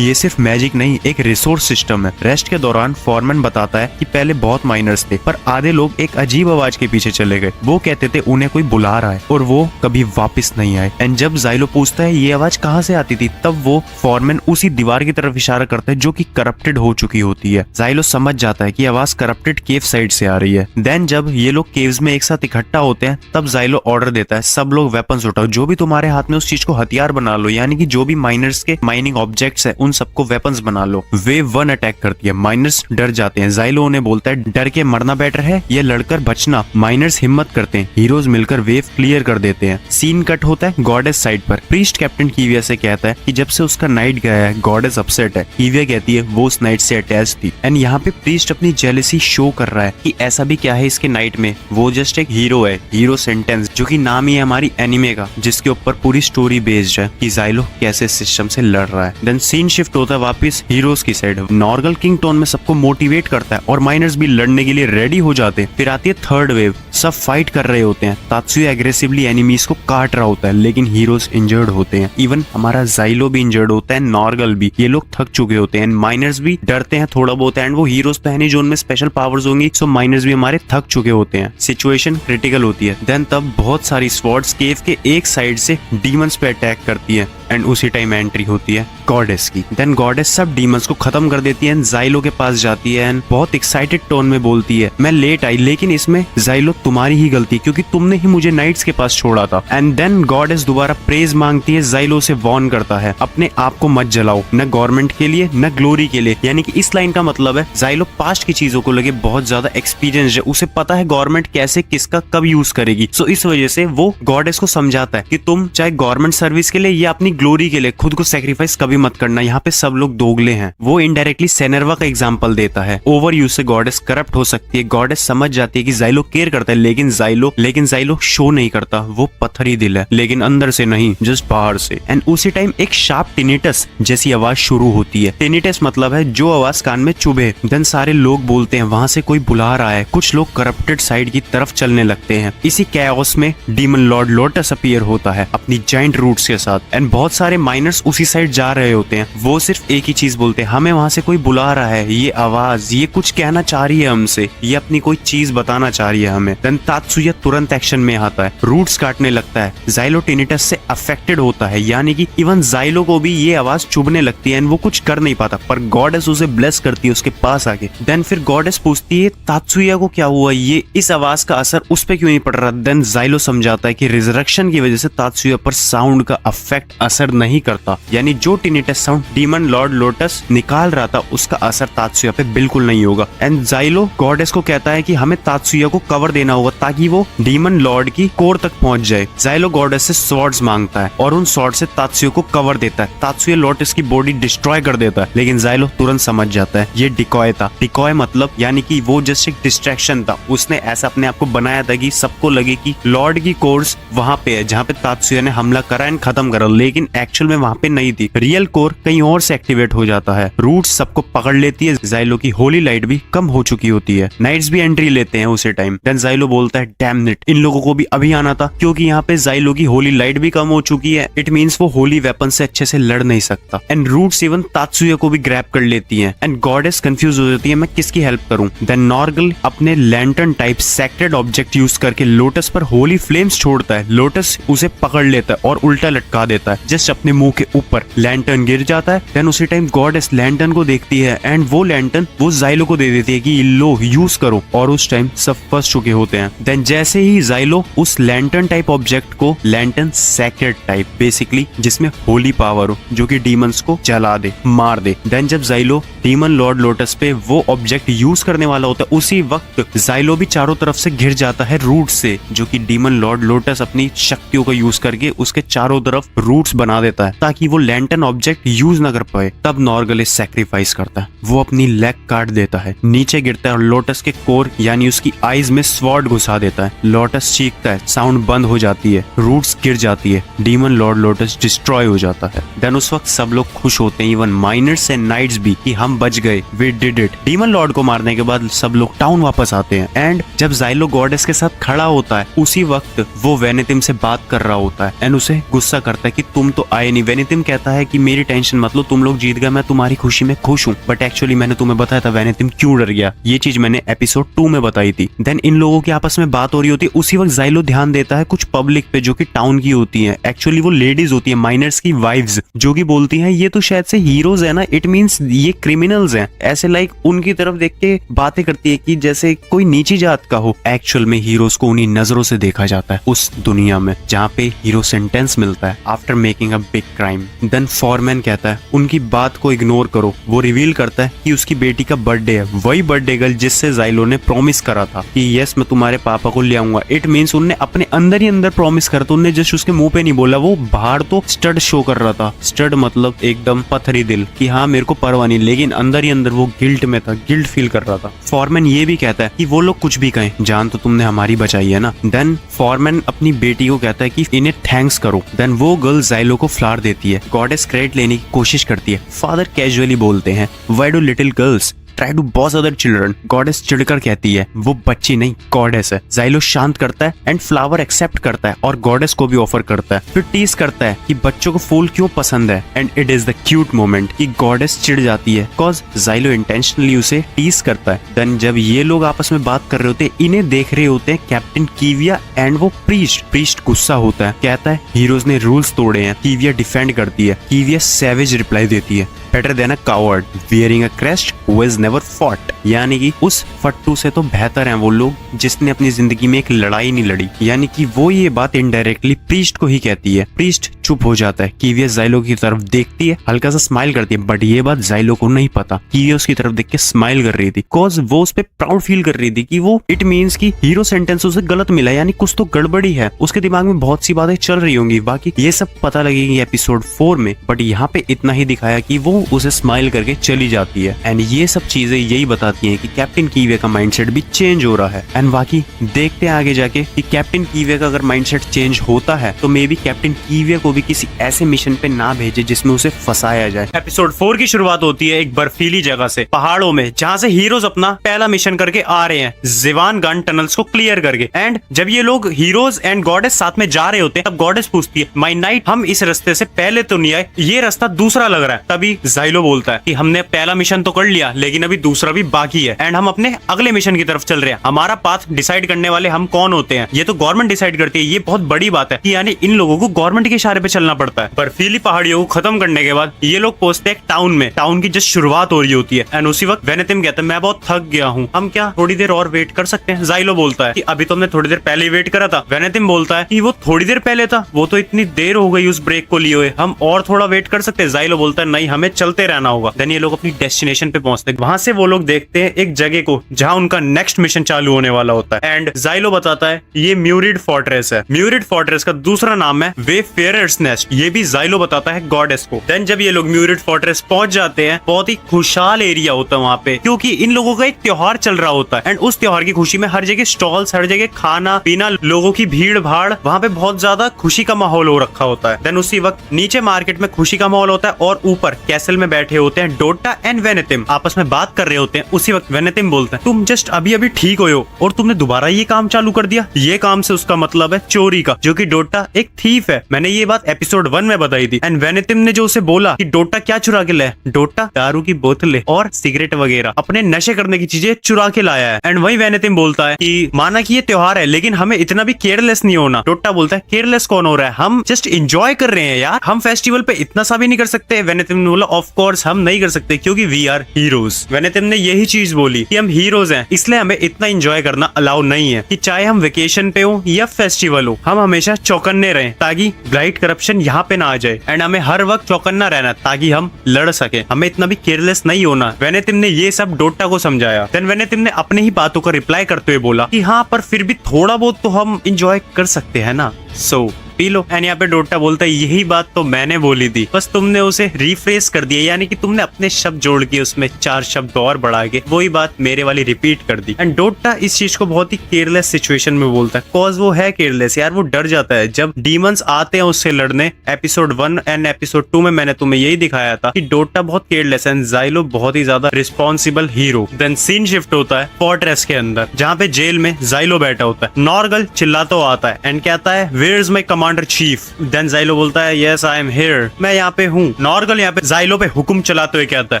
ये सिर्फ मैजिक नहीं, एक रिसोर्स सिस्टम है। रेस्ट के दौरान फॉरमैन बताता है कि पहले बहुत माइनर्स थे पर आधे लोग एक अजीब आवाज के पीछे चले गए। वो कहते थे उन्हें कोई बुला रहा है और वो कभी वापस नहीं आए। एंड जब जाइलो पूछता है ये आवाज कहाँ से आती थी, तब वो फॉरमैन उसी दीवार की तरफ इशारा करता है जो कि करप्टेड हो चुकी होती है। जाइलो समझ जाता है कि आवाज करप्टेड केव साइड से आ रही है। देन जब ये लोग केव्स में एक साथ इकट्ठा होते हैं तब जाइलो ऑर्डर देता है सब लोग वेपन्स उठाओ, जो भी तुम्हारे हाथ में उस चीज को हथियार बना लो, यानी कि जो भी माइनर्स के माइनिंग ऑब्जेक्ट्स है उन सबको वेपन्स बना लो। वेव 1 अटैक करती है, माइनर्स डर जाते हैं। जाइलो उन्हें बोलता है डर के मरना बेटर है या लड़कर बचना। माइनर्स हिम्मत करते हैं, हीरोज मिलकर वेव क्लियर कर देते हैं। सीन कट होता है गॉडेस साइड पर। प्रीस्ट कैप्टन कीविया से कहता है कि जब से उसका नाइट गया है गॉडेस अपसेट है। कीविया कहती है वो उस नाइट से अटैच थी। एंड यहाँ पे प्रीस्ट अपनी जेलसी शो कर रहा है कि ऐसा भी क्या है इसके नाइट में, वो जस्ट एक हीरो है, हीरो सेंटेंस, जो कि नाम ही है हमारी एनिमे का, जिसके ऊपर पूरी स्टोरी बेस्ड है कि जाइलो कैसे सिस्टम से लड़ रहा है। देन सीन शिफ्ट होता है वापस हीरोज की साइड। नॉर्गल किंग टोन में सबको मोटिवेट करता है और माइनर्स भी लड़ने के लिए रेडी हो जाते हैं। फिर आती है थर्ड वेव, सब फाइट कर रहे होते हैं। तात्सुया एग्रेसिवली एनिमीज को काट रहा होता है लेकिन हीरोज इंजर्ड होते हैं। इवन हमारा जाइलो भी इंजर्ड होता है, नॉर्गल भी। ये लोग थक चुके होते हैं। माइनर्स भी डरते हैं थोड़ा बहुत एंड वो हीरोज तो है नहीं जो उनमें स्पेशल पावर्स होंगी, सो माइनर्स भी हमारे थक चुके होते हैं। सिचुएशन क्रिटिकल होती है। देन तब बहुत सारी स्वॉर्ड्स केव के एक साइड से डीमंस पे अटैक करती है एंड उसी टाइम एंट्री होती है गॉडेस की। देन गॉडेस सब डीमंस को खत्म कर देती है एंड जाइलो के पास जाती है एंड बहुत एक्साइटेड टोन में बोलती है मैं लेट आई लेकिन इसमें जाइलो तुम्हारी ही गलती क्योंकि तुमने ही मुझे नाइट्स के पास छोड़ा था। एंड देन गॉडेस दोबारा प्रेज मांगती है, जाइलो से वॉर्न करता है अपने आप को मत जलाओ, न गवर्नमेंट के लिए न ग्लोरी के लिए। यानी कि इस लाइन का मतलब है जाइलो पास्ट की चीजों को लगे बहुत ज्यादा एक्सपीरियंस है, उसे पता है गवर्नमेंट कैसे किसका कब यूज करेगी। सो इस वजह से वो गॉडेस को समझाता है कि तुम चाहे गवर्नमेंट सर्विस के लिए या अपनी ग्लोरी के लिए खुद को सेक्रीफाइस कभी मत करना, यहाँ पे सब लोग दोगले हैं। वो इनडायरेक्टली सेनरवा का एग्जांपल देता है। ओवर यूज से गॉडेस करप्ट हो सकती है। गॉडेस समझ जाती है कि जाइलो केयर करता है लेकिन जाइलो शो नहीं करता। वो पत्थरी दिल है लेकिन अंदर से नहीं, जस्ट बाहर से। एंड उसी टाइम एक शार्प टिनिटस जैसी आवाज शुरू होती है। टिनिटस मतलब है जो आवाज कान में चुभे। देन सारे लोग बोलते हैं वहां से कोई बुला रहा है। कुछ लोग करप्टेड साइड की तरफ चलने लगते हैं। इसी कैओस में डीमन लॉर्ड लोटस अपीयर होता है अपनी जाइंट रूट्स के साथ एंड बहुत सारे माइनर्स उसी साइड जा रहे होते हैं। वो सिर्फ एक ही चीज बोलते हैं, हमें वहां से कोई बुला रहा है, ये आवाज, ये कुछ कहना चाह रही है हमसे, ये अपनी कोई चीज बताना चाह रही है हमें। देन तात्सुया तुरंत एक्शन में आता है, रूट्स काटने लगता है। जाइलो टिनिटस से अफेक्टेड होता है, यानी कि इवन जाइलो को भी ये आवाज चुभने लगती है एंड वो कुछ कर नहीं पाता, पर गॉडेस उसे ब्लेस करती है उसके पास आके। देन फिर गॉडेस पूछती है तात्सुया को क्या हुआ, ये इस आवाज का असर उस पे क्यों नहीं पड़ रहा। देन जाइलो समझाता है कि रिजरेक्शन की वजह से तात्सुया पर साउंड का अफेक्ट असर नहीं करता, यानी जो tinnitus sound demon Lord lotus निकाल रहा था उसका असर तात्सुया पे बिल्कुल नहीं होगा। एंड जाइलो गॉडेस को कहता है कि हमें तात्सुया को कवर देना होगा ताकि वो डीमन लॉर्ड की कोर तक पहुंच जाए। जाइलो गॉडेस से स्वॉर्ड्स मांगता है और उन स्वॉर्ड से तात्सुया को कवर देता है। तात्सुया लोटस की बॉडी डिस्ट्रॉय कर देता है लेकिन जाइलो तुरंत समझ जाता है ये डिकॉय था। डिकॉय मतलब यानी कि वो जस्ट एक डिस्ट्रैक्शन था। उसने ऐसा अपने आप को बनाया था कि सबको लगे कि लॉर्ड की कोर्स वहां पे है जहाँ पे तात्सुया ने हमला करा एंड खत्म करा, लेकिन एक्चुअल में वहां पे नहीं थी। रियल कोर कहीं और से एक्टिवेट हो जाता है। रूट्स सबको पकड़ लेती है। जाइलो की होली लाइट भी कम हो चुकी होती है। नाइट्स भी एंट्री लेते हैं उसी टाइम। देन जाइलो बोलता है डैम इट, इन लोगों को भी अभी आना था क्योंकि यहाँ पे जाइलो की होली लाइट भी कम हो चुकी है। इट मींस वो होली वेपन से अच्छे से लड़ नहीं सकता। एंड रूट्स इवन तात्सुया को भी ग्रैब कर लेती है एंड गॉडेस कंफ्यूज हो जाती है मैं किसकी हेल्प करूं। देन नॉर्गल अपने lantern type sacred object use करके लोटस पर होली फ्लेम्स छोड़ता है। लोटस उसे पकड़ लेता है और उल्टा लटका देता है जस्ट अपने मुंह के ऊपर। लैंटर्न गिर जाता है। देन उसी टाइम गॉडेस लैंटर्न को देखती है एंड वो लैंटर्न वो जाइलो को दे देती है कि लो यूज करो, और उस टाइम सब फंस चुके होते हैं। देन जैसे ही जाइलो उस लैंटर्न टाइप ऑब्जेक्ट को, लैंटर्न सेक्रेड टाइप बेसिकली जिसमें होली पावर हो जो कि डीमंस को जला दे, मार दे। देन जब जाइलो डीमन लॉर्ड लोटस पे वो ऑब्जेक्ट यूज करने वाला होता है उसी वक्त जाइलो भी चारों तरफ से घिर जाता है रूट से, जो कि डीमन लॉर्ड लोटस अपनी शक्तियों का यूज करके उसके चारों तरफ रूट्स बना देता है ताकि वो लैंटर्न ऑब्जेक्ट यूज ना कर पाए। तब नॉर्गलिस सैक्रिफाइस करता है, वो अपनी लेग काट देता है, नीचे गिरता है और लोटस के कोर यानी उसकी आईज में स्वॉर्ड घुसा देता है। लोटस चीखता है, साउंड बंद हो जाती है, रूट्स गिर जाती है, डीमन लॉर्ड लोटस डिस्ट्रॉय हो जाता है। देन उस वक्त सब लोग खुश होते हैं, इवन माइनर्स एंड नाइट्स भी, कि हम बच गए, we did it. Demon lord को मारने के बाद सब लोग टाउन वापस आते हैं एंड जब ज़ाइलो गॉडेस के साथ खड़ा होता है उसी वक्त वो वेनेटिम से बात कर रहा होता है एंड उसे गुस्सा करता है कि तुम तो आए नहीं। वेनेटिम कहता है कि मेरी टेंशन मत लो, तुम लोग जीत गए, मैं तुम्हारी खुशी में खुश हूँ, बट एक्चुअली मैंने तुम्हें बताया था वेनेटिम क्यों डर गया, ये चीज मैंने एपिसोड 2 में बताई थी। देन इन लोगों की आपस में बात हो रही होती है, उसी वक्त ज़ाइलो ध्यान देता है कुछ पब्लिक पे जो कि टाउन की होती है, एक्चुअली वो लेडीज होती है, माइनर्स की वाइव्स, जो कि बोलती हैं ये तो शायद से हीरोज है ना, इट मींस ये क्रिमिनल्स हैं, ऐसे लाइक उनकी तरफ देख के बातें करती है कि जैसे कोई नीची जात का हो। एक्चुअल में हीरोज को उन्हीं नजरों से देखा जाता है उस दुनिया में जहाँ पे हीरो सेंटेंस मिलता है after making a big crime. Then Foreman कहता है उनकी बात को इग्नोर करो। वो रिवील करता है कि उसकी बेटी का बर्थडे है, वही बर्थडे गर्ल जिससे ज़ाइलो ने प्रॉमिस करा था कि यस मैं तुम्हारे पापा को ले आऊंगा। इट मींस उनने अपने अंदर ही अंदर प्रॉमिस करा था, उनने जस्ट उसके मुंह पे नहीं बोला, वो बाहर तो स्टड शो कर रहा था। स्टड मतलब एकदम पत्थरी दिल कि हाँ मेरे को परवाह नहीं, लेकिन अंदर ही अंदर वो गिल्ट में था, गिल्ट फील कर रहा था। फॉरमैन ये भी कहता है कि वो लोग कुछ भी कहें, जान तो तुमने हमारी बचाई है ना। देन फॉरमैन अपनी बेटी को कहता है कि इन्हें थैंक्स करो। देन वो गर्ल ज़ाइलो को फ्लावर देती है, गॉडेस क्रेडिट लेने की कोशिश करती है। फादर कैजुअली बोलते हैं why do little girls try to boss other children. Goddess चिढ़कर कहती है वो बच्ची नहीं गॉडेस है। ज़ाइलो शांत करता है एंड फ्लावर एक्सेप्ट करता है और गॉडेस को भी ऑफर करता है। फिर टीज करता है कि बच्चों को फूल क्यों पसंद है and it is the cute moment कि गॉडेस चिढ़ जाती है बिकॉज ज़ाइलो इंटेंशनली उसे टीज करता है। देन जब ये लोग आपस में बात कर रहे होते हैं, इन्हें देख रहे होते हैं कैप्टन कीविया एंड वो प्रीस्ट गुस्सा होता है, कहता है हीरोज ने रूल्स तोड़े हैं। कीविया डिफेंड करती है, कीविया सैवेज रिप्लाई देती है better than a coward wearing a crest who has never fought, यानी कि उस फट्टू से तो बेहतर हैं वो लोग जिसने अपनी जिंदगी में एक लड़ाई नहीं लड़ी। यानी कि वो ये बात इनडायरेक्टली प्रीस्ट को ही कहती है। प्रीस्ट चुप हो जाता है, कीविया ज़ाइलो की तरफ देखती है, हल्का सा स्माइल करती है, बट ये बात ज़ाइलो को नहीं पता। कीविया उसकी तरफ देख के स्माइल कर रही थी बिकॉज वो उस पर प्राउड फील कर रही थी कि वो इट मीन्स की हीरो सेंटेंस उसे गलत मिला, यानी कुछ तो गड़बड़ी है, उसके दिमाग में बहुत सी बातें चल रही होंगी। बाकी ये सब पता लगेगी एपिसोड 4 में, बट यहाँ पे इतना ही दिखाया कि वो उसे स्माइल करके चली जाती है एंड ये सब चीजें यही बताती हैं कि कैप्टन कीविया का माइंडसेट भी चेंज हो रहा है। एंड बाकी देखते हैं आगे जाके कि कैप्टन कीविया का अगर माइंडसेट चेंज होता है तो मे बी कैप्टन कीविया को भी किसी ऐसे मिशन पे ना भेजे जिसमें उसे फंसाया जाए। एपिसोड 4 की शुरुआत होती है एक बर्फीली जगह से, पहाड़ों में, जहाँ से हीरोज अपना पहला मिशन करके आ रहे हैं, ज़िवान गन टनल्स को क्लियर करके। एंड जब ये लोग हीरोज एंड गॉडेस साथ में जा रहे होते हैं तब गॉडेस पूछती है माय नाइट हम इस रास्ते से पहले तो नहीं आए, ये रास्ता दूसरा लग रहा है। तभी ज़ाइलो बोलता है कि हमने पहला मिशन तो कर लिया लेकिन अभी दूसरा भी बाकी है एंड हम अपने अगले मिशन की तरफ चल रहे हैं। हमारा पाथ डिसाइड करने वाले हम कौन होते हैं ये तो गवर्नमेंट डिसाइड करती है। ये बहुत बड़ी बात है कि यानी इन लोगों को गवर्नमेंट के इशारे पे चलना पड़ता है। बर्फीली पहाड़ियों को खत्म करने के बाद ये लोग पहुंचते हैं टाउन में। टाउन की जस्ट शुरुआत हो रही होती है एंड उसी वक्त वेनेटिम कहता है मैं बहुत थक गया हूँ, हम क्या थोड़ी देर और वेट कर सकते हैं। ज़ाइलो बोलता है कि अभी तो हमने थोड़ी देर पहले ही वेट करा था। वेनेटिम बोलता है कि वो थोड़ी देर पहले था, वो तो इतनी देर हो गई उस ब्रेक को लिए हुए, हम और थोड़ा वेट कर सकते हैं। ज़ाइलो बोलता है नहीं हमें चलते रहना होगा। देन ये लोग अपनी डेस्टिनेशन पे पहुंचते हैं। वहां से वो लोग देखते हैं एक जगह को जहां उनका नेक्स्ट मिशन चालू होने वाला होता है एंड ज़ाइलो बताता है ये म्यूरिड फोर्ट्रेस है। म्यूरिड फोर्ट्रेस का दूसरा नाम है वेफेयरर्स नेस्ट, ये भी ज़ाइलो बताता है गॉडेस को। देन जब ये लोग म्यूरिड फोर्ट्रेस पहुंच जाते हैं, बहुत ही खुशहाल एरिया होता है वहां पे क्योंकि इन लोगों का एक त्योहार चल रहा होता है एंड उस त्योहार की खुशी में हर जगह स्टॉल्स, हर जगह खाना पीना, लोगों की भीड़ भाड़, वहां पे बहुत ज्यादा खुशी का माहौल हो रखा होता है। देन उसी वक्त नीचे मार्केट में खुशी का माहौल होता है और ऊपर कैसल में बैठे होते हैं डोटा एंड वेनेटिम, आपस में बात कर रहे होते हैं। उसी वक्त वेनेटिम बोलता है तुम जस्ट अभी अभी ठीक हुए हो और तुमने दोबारा ये काम चालू कर दिया। ये काम से उसका मतलब है चोरी का, जो कि डोटा एक थीफ है। मैंने ये बात एपिसोड 1 में बताई थी एंड वेनेटिम ने जो उसे बोला कि डोटा क्या चुरा के लाया, डोटा दारू की बोतलें और सिगरेट वगैरह अपने नशे करने की चीजें चुरा के लाया है। एंड वही वेनेटिम बोलता है कि माना कि ये त्योहार है लेकिन हमें इतना भी केयरलेस नहीं होना। डोटा बोलता है केयरलेस कौन हो रहा है, हम जस्ट एंजॉय कर रहे हैं यार, हम फेस्टिवल पे इतना सा भी नहीं कर सकते। वेनेटिम ने बोला ऑफ कोर्स हम नहीं कर सकते क्योंकि वी आर हीरोज। वेनेटिम ने यही चीज बोली कि हम हीरोज हैं इसलिए हमें इतना एंजॉय करना अलाउ नहीं है कि चाहे हम वेकेशन पे हो या फेस्टिवल हो, हम हमेशा चौकन्ने रहें ताकि ब्लाइट करप्शन यहाँ पे ना आ जाए एंड हमें हर वक्त चौकन्ना रहना ताकि हम लड़ सके, हमें इतना भी केयरलेस नहीं होना। वेनेटिम ने ये सब डोटा को समझाया। देन वेनेटिम ने अपने ही बातों का रिप्लाई करते हुए बोला कि हाँ पर फिर भी थोड़ा बहुत तो हम एंजॉय कर सकते हैं ना। सो पी लो। एंड यहाँ पे डोटा बोलता है यही बात तो मैंने बोली थी, बस तुमने उसे रिफ्रेश कर दिया, यानी कि तुमने अपने शब्द जोड़ के उसमें 4 शब्द और बढ़ा के वही बात मेरे वाली रिपीट कर दी। एंड डोटा इस चीज को बहुत ही केयरलेस सिचुएशन में बोलता है, कॉज वो है केयरलेस यार, वो डर जाता है जब डीमंस आते हैं उससे लड़ने। एपिसोड 1 एंड एपिसोड 2 में मैंने तुम्हें यही दिखाया था कि डोटा बहुत केयरलेस है, जाइलो बहुत ही ज्यादा responsible hero. Then scene shift होता है फोर्ट्रेस के अंदर, जहाँ पे जेल में जाइलो बैठा होता है। नॉर्गल चिल्लाता हुआ आता है एंड कहता है where is my commander chief. Then Xylo बोलता है यस आई एम हियर, मैं यहाँ पे हूँ। नॉर्गल यहाँ पे जाइलो पे हुक्म चलाते हुए कहता है